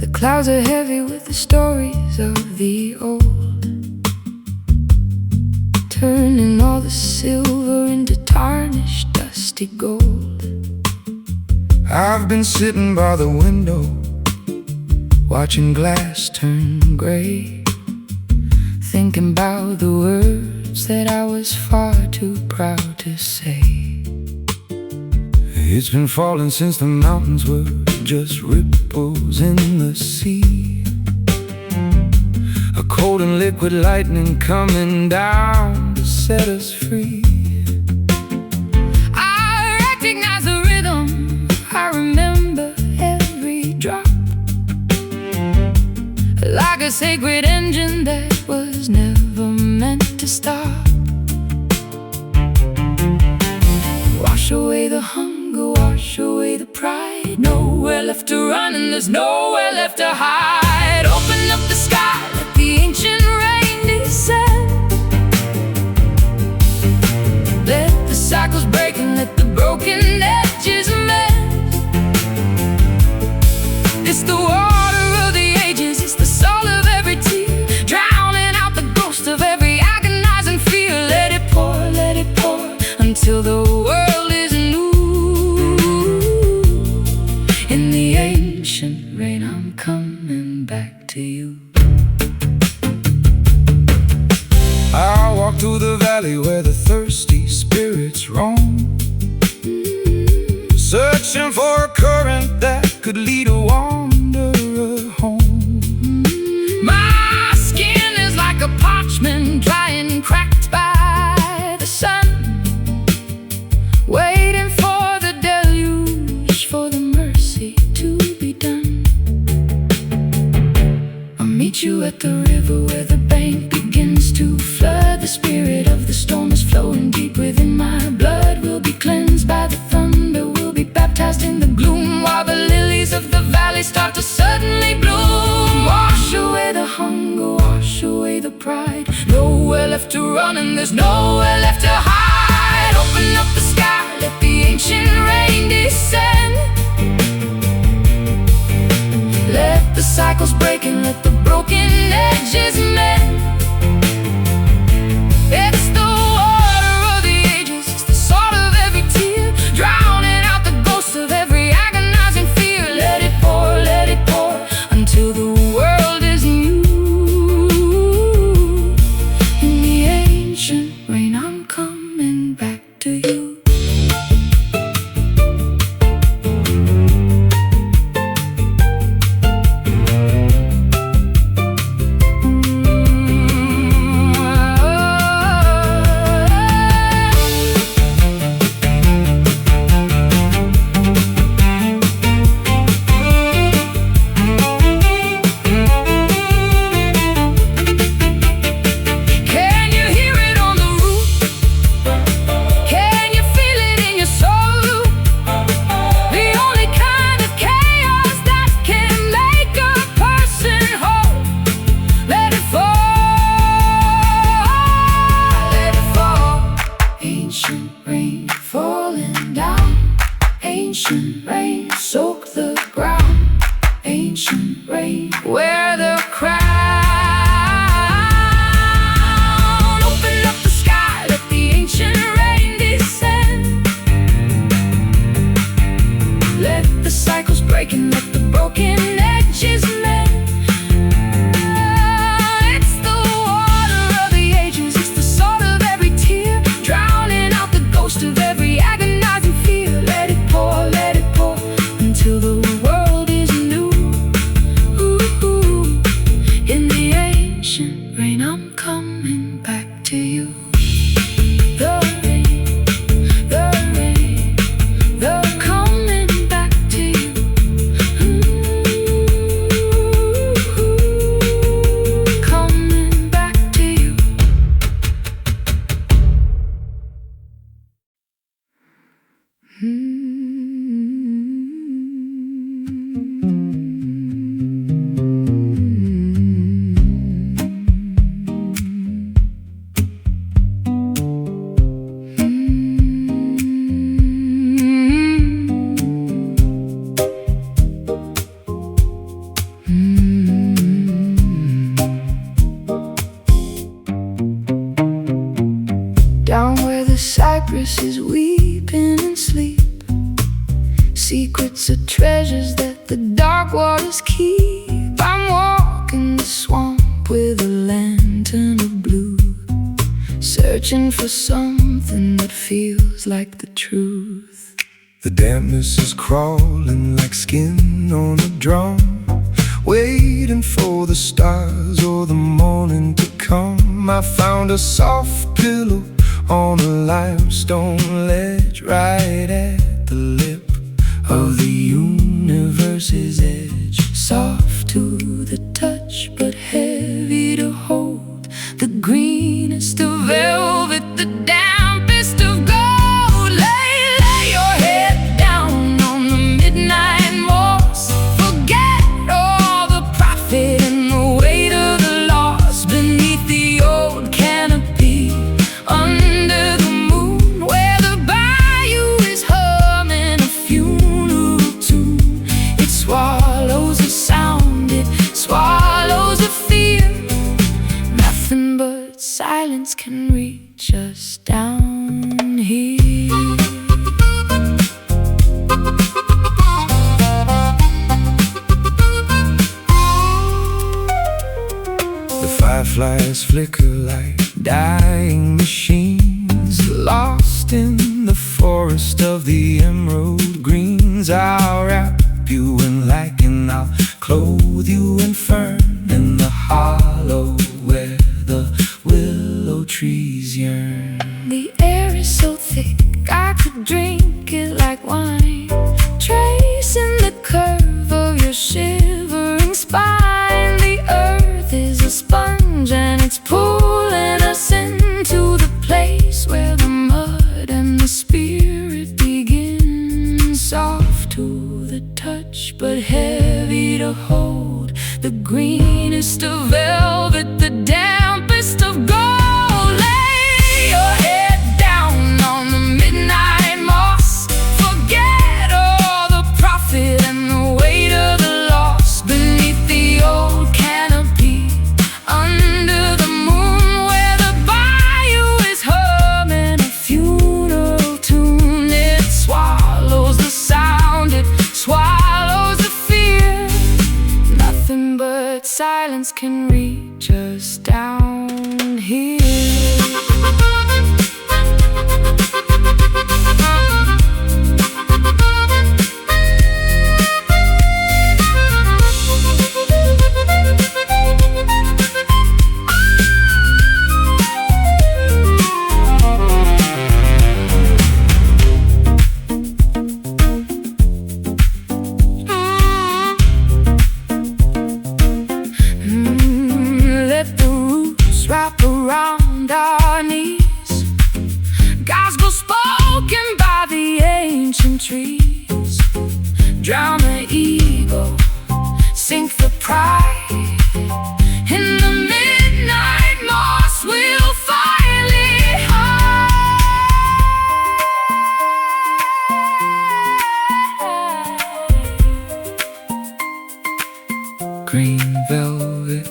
The clouds are heavy with the stories of the old, turning all the silver into tarnished, dusty gold. I've been sitting by the window, watching glass turn gray, Thinking about the words that I was far too proud to say. It's been falling since the mountains were just ripples in the sea. A cold and liquid lightning coming down to set us free. I recognize the rhythm, I remember every drop, like a sacred engine that was never meant to stop. Wash away the hunger, wash away the pride. Nowhere left to run and there's nowhere left to hide. Open up the sky, let the ancient rain descend. through the valley where the thirsty spirits roam, searching for a current that could lead a wanderer home. My skin is like a parchment, dry and cracked by the sun, waiting for the deluge, for the mercy to be done. I'll meet you at the river where the bank begins to flood. The spirit of the storm is flowing deep within my blood. We'll be cleansed by the thunder, we'll be baptized in the gloom, while the lilies of the valley start to suddenly bloom. Wash away the hunger, wash away the pride. Nowhere left to run and there's nowhere left to hide. Open up the sky, let the ancient rain descend. Let the cycles break and let the broken edges mend. It's the water of the ages, it's the salt of every tear, drowning out the ghost of every agonizing fear. Let it pour until the world is new. In the ancient rain, I'm coming back to you. Ancient rain, soak the ground. Ancient rain, wear the crown. Open up the sky, let the ancient rain descend. Let the cycles break and let the broken edges mend. It's the water of the ages, it's the salt of every tear, drowning out the ghost of every agonizing fear. Let it pour until the world is new. Ooh, in the ancient rain, I'm coming back to you. The rain, the coming back to you. Coming back to you. Down where the cypress is weeping in sleep, secrets are treasures that the dark waters keep. I'm walking the swamp with a lantern of blue, searching for something that feels like the truth. The dampness is crawling like skin on a drum, waiting for the stars or the morning to come. I found a soft pillow on a limestone ledge, right at the lip of the universe's edge. Soft to the touch, but heavy to hold. The greenest of velvet, the dampest of gold. Lay your head down on the midnight moss. Forget all the profit and the weight of the loss. Beneath the old canopy, under the moon, where the bayou is humming a funeral tune. It swallows the sound, it swallows the fear. Nothing but silence can reach us down here. The fireflies flicker like dying machines, lost in the forest of the emerald greens. I'll wrap you in lichen, I'll clothe you in fern, in the hollow where the willow trees yearn. The air is so thick, I could drink it like wine, tracing the curve of your shivering spine. The earth is a sponge and it's pulling us into the place where the mud and the spirit begin. Soft to the touch but heavy to hold, the greenest of velvet, the dampest of gold. Lay your head down on the midnight moss, forget all the profit and the weight of the loss. Beneath the old canopy, under the moon, where the bayou is humming a funeral tune. It swallows the sound, it swallows the fear. Nothing but silence can reach us down here. Let the roots wrap around our knees, gospel spoken by the ancient trees. Drown the ego, sink the pride, in the midnight moss we'll finally hide. Green velvet,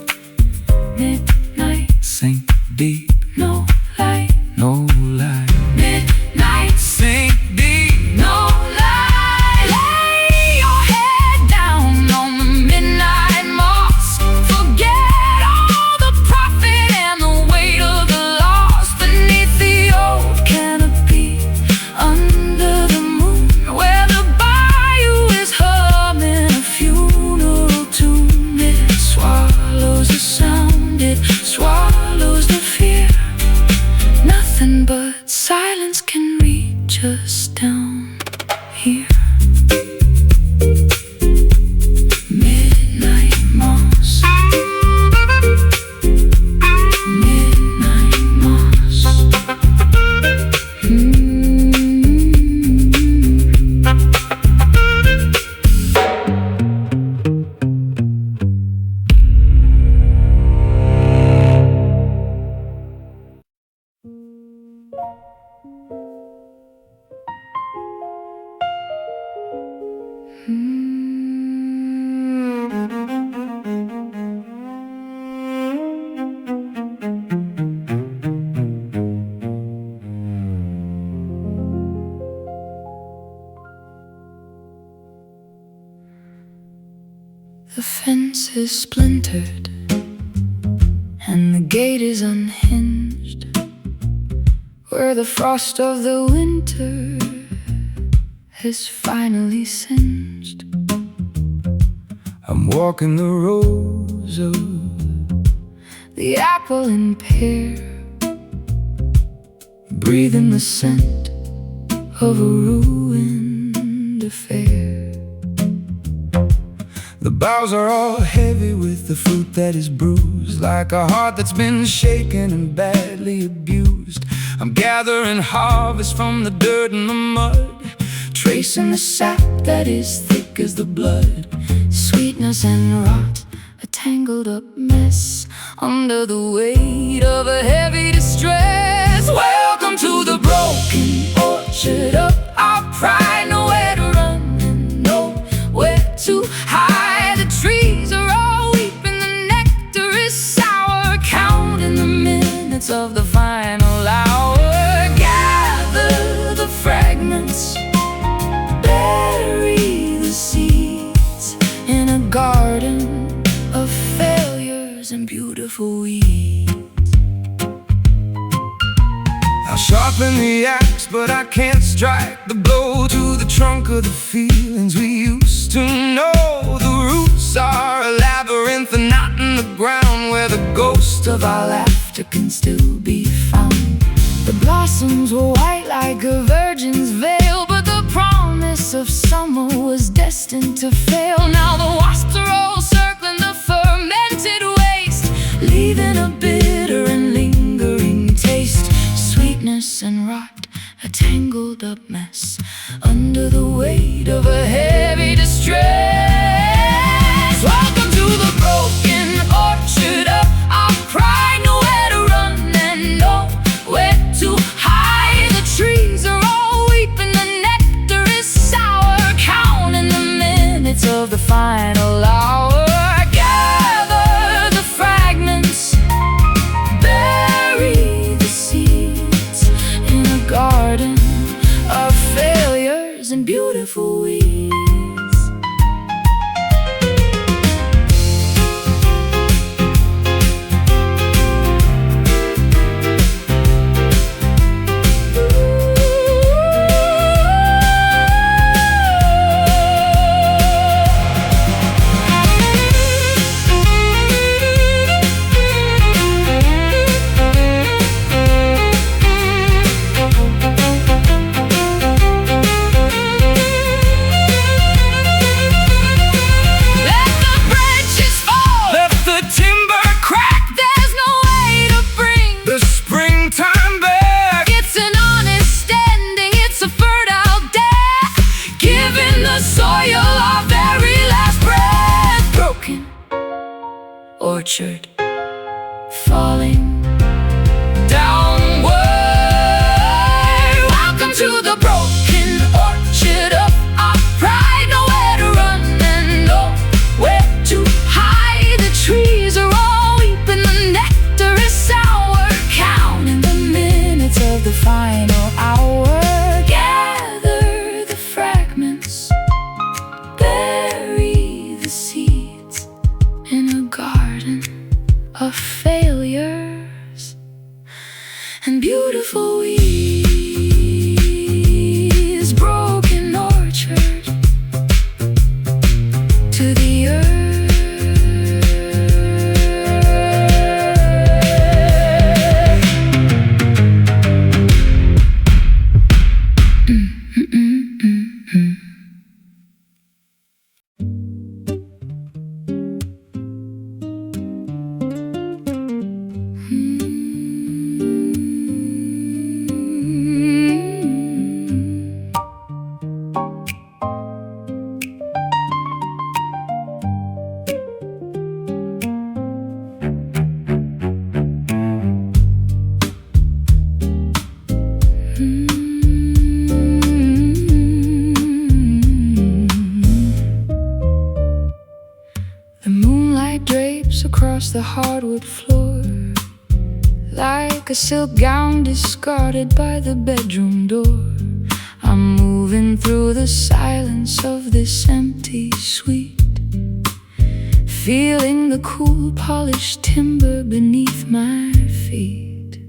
Midnight, sink deep, no light. no light. Midnight, Sink deep, no light. Lay your head down on the midnight moss, forget all the profit and the weight of the loss. Beneath the old canopy, under the moon, where the bayou is humming a funeral tune. It swallows the sound, it swallows the fear. Nothing but silence can reach us down here. Midnight moss, midnight moss. The fence is splintered and the gate is unhinged, where the frost of the winter has finally singed. I'm walking the rows of The apple and pear, breathing the scent of a ruined affair. the boughs are all heavy with the fruit that is bruised, like a heart that's been shaken and badly abused. I'm gathering harvest from the dirt and the mud, Tracing the sap that is thick as the blood. Sweetness and rot, a tangled up mess, under the weight of a heavy distress. Welcome to the broken orchard of our pride. Nowhere to run and nowhere to hide. The trees are all weeping, the nectar is sour, counting the minutes of the final hour. Gather the fragments, bury the seeds in a garden of failures and beautiful weeds. Sharpen the axe, but I can't strike the blow to the trunk of the feelings we used to know. The roots are a labyrinth, a knot in the ground where the ghost of our laughter can still be found. The blossoms were white like a virgin's veil, but the promise of summer was destined to fail. Now the wasps are all circling the fermented waste, leaving a bitter and lingering taste. Sweetness and rot, a tangled up mess, under the weight of a heavy distress. Welcome to the broken orchard of our pride. Nowhere to run and nowhere to hide. The trees are all weeping, the nectar is sour, counting the minutes of the final hour. Gather the fragments, bury the seeds in a garden of failures and beautiful weeds. Orchard falling downward. Welcome to the broken orchard of our pride. Nowhere to run and nowhere to hide. The trees are all weeping, the nectar is sour, counting the minutes of the final hour. Gather the fragments, bury the seeds in a garden of failures and beautiful weeds. Broken orchard to the earth. Across the hardwood floor, like a silk gown discarded by the bedroom door. I'm moving through the silence of this empty suite, feeling the cool polished timber beneath my feet.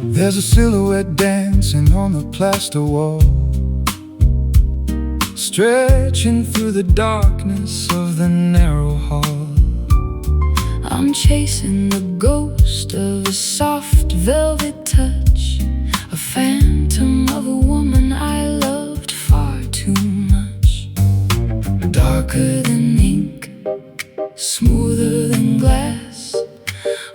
There's a silhouette dancing on the plaster wall, stretching through the darkness of the narrow hall. I'm chasing the ghost of a soft velvet touch, a phantom of a woman I loved far too much. Darker than ink, smoother than glass,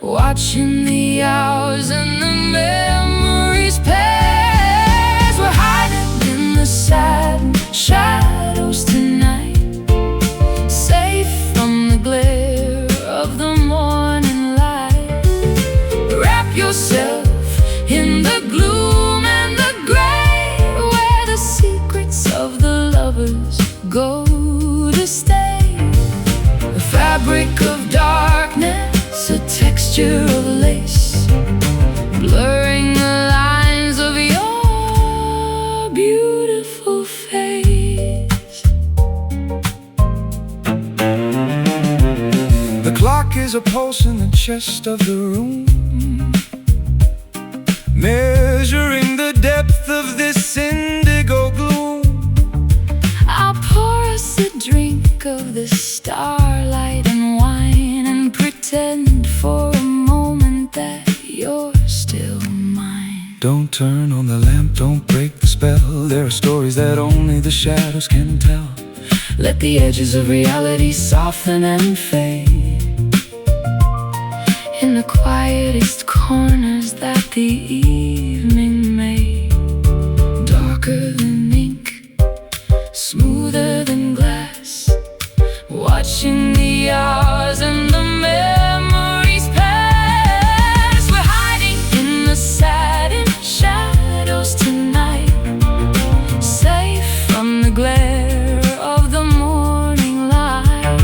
watching the hours and the memories pass. We're hiding in the sad shadows tonight, safe from the glare of the morning light. Wrap yourself in the gloom and the gray, where the secrets of the lovers go to stay. A fabric of darkness, a texture of lace, blurring the lines of your beautiful face. The clock is a pulse in the chest of the room, measuring starlight and wine, and pretend for a moment that you're still mine. Don't turn on the lamp, don't break the spell. There are stories that only the shadows can tell. Let the edges of reality soften and fade in the quietest corners that the evening made. Darker than ink, smoother than glass, watching the hours and the memories pass. We're hiding in the satin shadows tonight, safe from the glare of the morning light.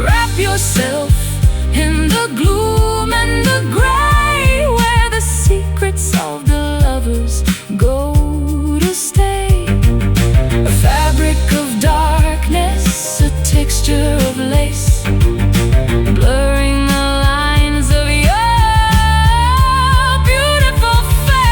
Wrap yourself in the gloom and the gray, where the secrets of the lovers go to stay. A fabric of darkness, a texture of lace, blurring the lines of your beautiful face.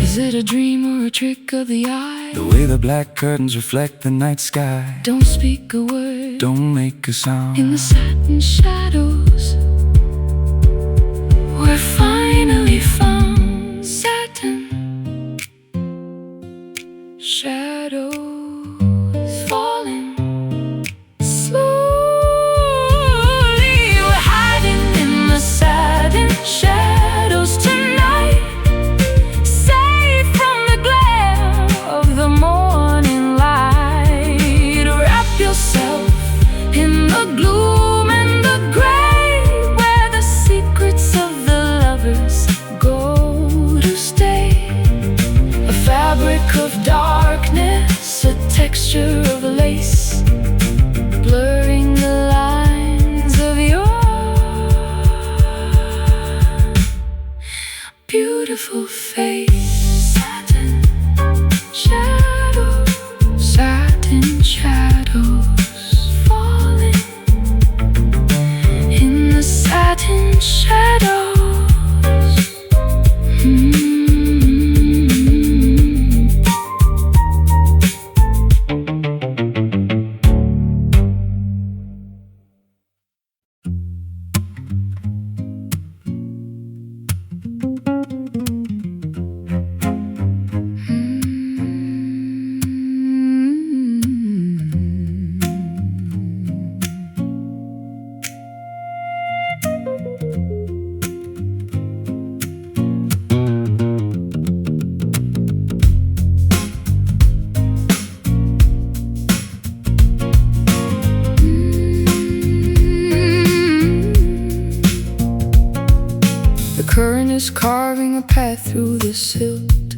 Is it a dream or a trick of the eye? The way the black curtains reflect the night sky. Don't speak a word. Don't make a sound. In the satin shadows, we're finally found. Satin shadows falling slowly. We're hiding in the satin shadows tonight, safe from the glare of the morning light. Wrap yourself in the gloom and the gray, where the secrets of the lovers go to stay. A fabric of darkness, a texture of lace, blurring the lines of your beautiful face. Satin shadows, satin shadows falling in the satin shadows. The current is carving a path through the silt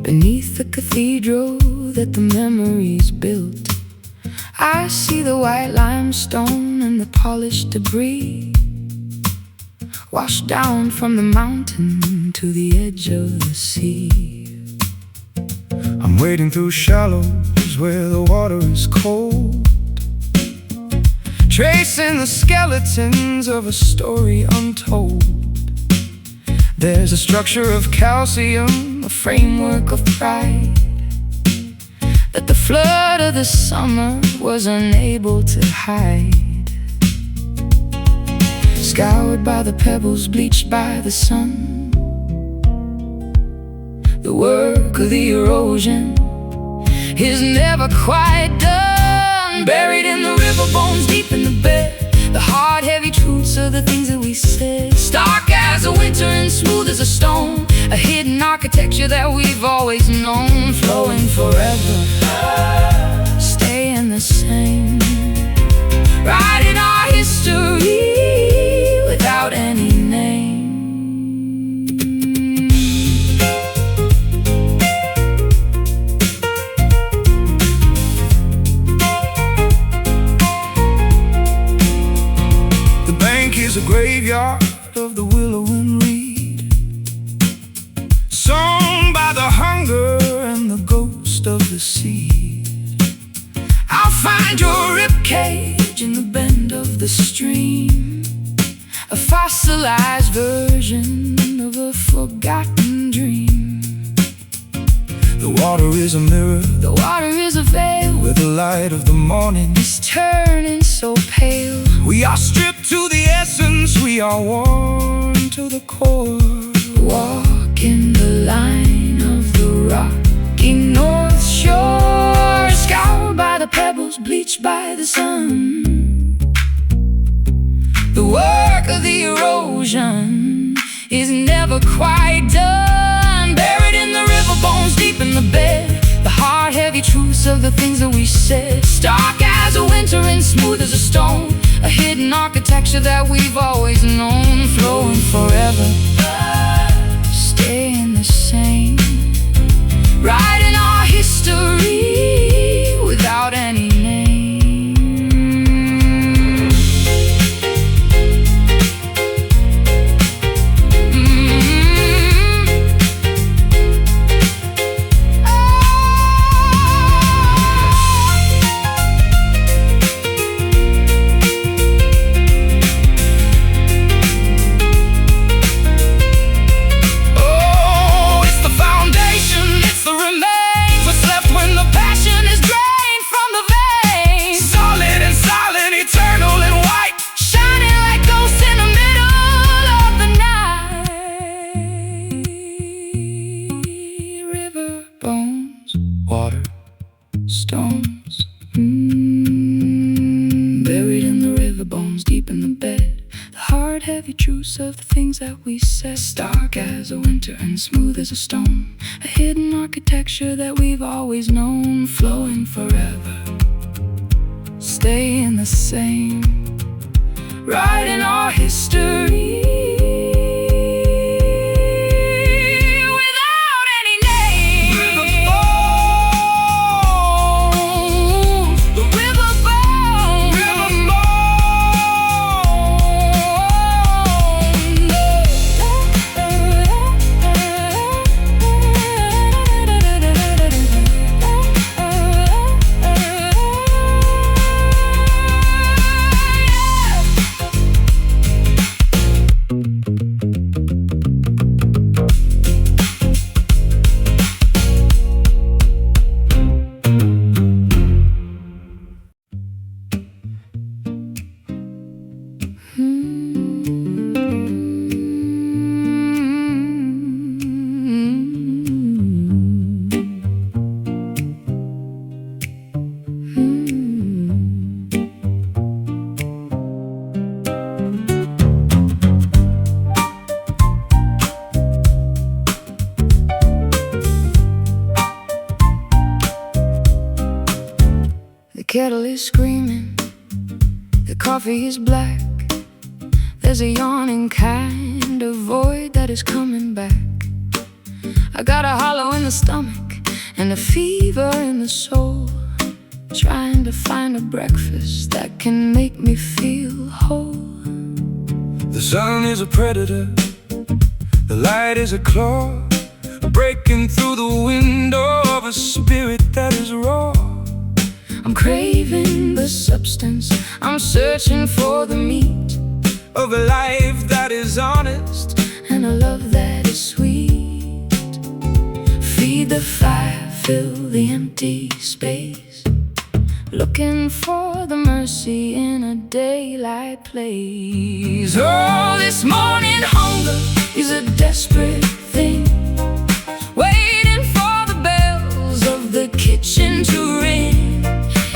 beneath the cathedral that the memories built. I see the white limestone and the polished debris washed down from the mountain to the edge of the sea. I'm wading through shallows where the water is cold, tracing the skeletons of a story untold. There's a structure of calcium, a framework of pride, that the flood of the summer was unable to hide. Scoured by the pebbles, bleached by the sun, the work of the erosion is never quite done. Buried in the river bones, deep in the bed, the hard, heavy truths of the things that we said. Stark as a winter and smooth as a stone, a hidden architecture that we've always known, flowing forever, staying the same, writing our history without any name. The bank is a graveyard of the willow and reed, so the stream, a fossilized version of a forgotten dream. The water is a mirror, The water is a veil, where the light of the morning is turning so pale. We are stripped to the essence, we are worn to the core. Walking the line of the rocky North Shore, scoured by the pebbles, bleached by the sun. The work of the erosion is never quite done. Buried in the river bones, deep in the bed, the hard, heavy truths of the things that we said. Stark as a winter and smooth as a stone, a hidden architecture that we've always known. Flowing forever, staying the same, writing our history without any name. Stones, buried in the river bones, deep in the bed, the hard, heavy truths of the things that we said. Stark as a winter and smooth as a stone, a hidden architecture that we've always known. Flowing forever, staying the same, writing our history. The kettle is screaming, the coffee is black. There's a yawning kind of void that is coming back. I got a hollow in the stomach and a fever in the soul, trying to find a breakfast that can make me feel whole. The sun is a predator, the light is a claw, breaking through the window of a spirit that is raw. I'm craving the substance, I'm searching for the meat of a life that is honest and a love that is sweet. Feed the fire, fill the empty space, looking for the mercy in a daylight place. Oh, this morning hunger is a desperate thing, waiting for the bells of the kitchen to ring.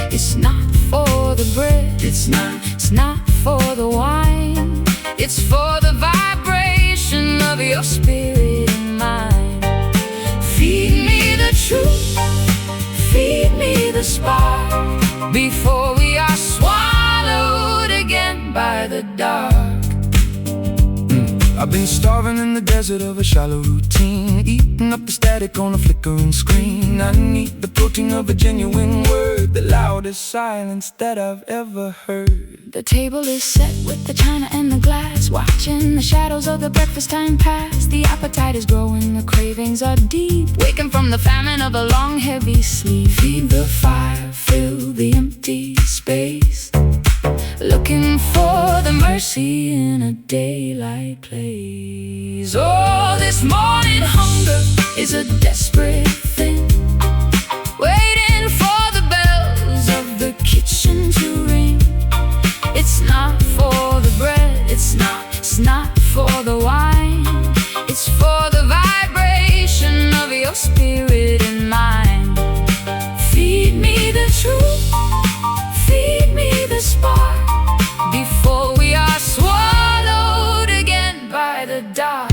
It's not for the bread, it's not for the wine, it's for the vibration of your spirit and mine. Feed me the truth, feed me the spark, before we are swallowed again by the dark. I've been starving in the desert of a shallow routine, eating up the static on a flickering screen. I need the protein of a genuine word, the loudest silence that I've ever heard. The table is set with the china and the glass, watching the shadows of the breakfast time pass. The appetite is growing, the cravings are deep, waking from the famine of a long heavy sleep. Feed the fire, fill the empty space, looking for mercy in a daylight place. Oh, this morning hunger is a desperate thing, waiting for the bells of the kitchen to ring. It's not for the bread, it's not for the wine. It's for the vibration of your spirit and mind. Feed me the truth, feed me the spark, before we are swallowed again by the dark.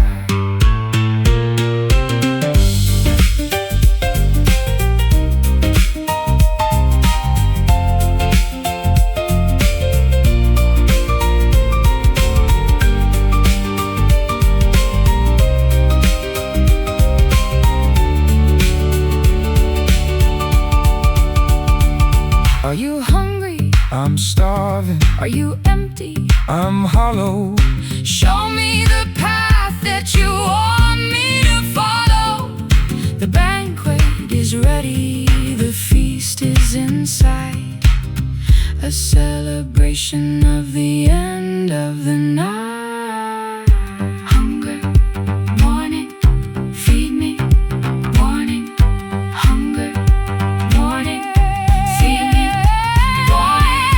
Are you hungry? I'm starving. Are you empty? I'm hollow. Show me the path that you want me to follow. The banquet is ready, the feast is in sight, a celebration of the end of the night. Hunger, morning, feed me. Morning, hunger, morning, feed me. Morning,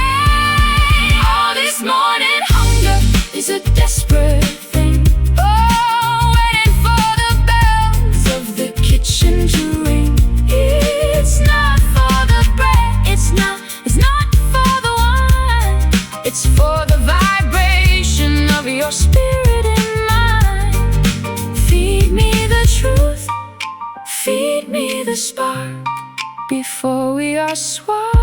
all this morning hunger is a desperate thing. Oh, waiting for the bells of the kitchen to ring. It's not for the bread, it's not for the wine. It's for the vibration of your spirit and mind. Feed me the truth, feed me the spark, before we are swallowed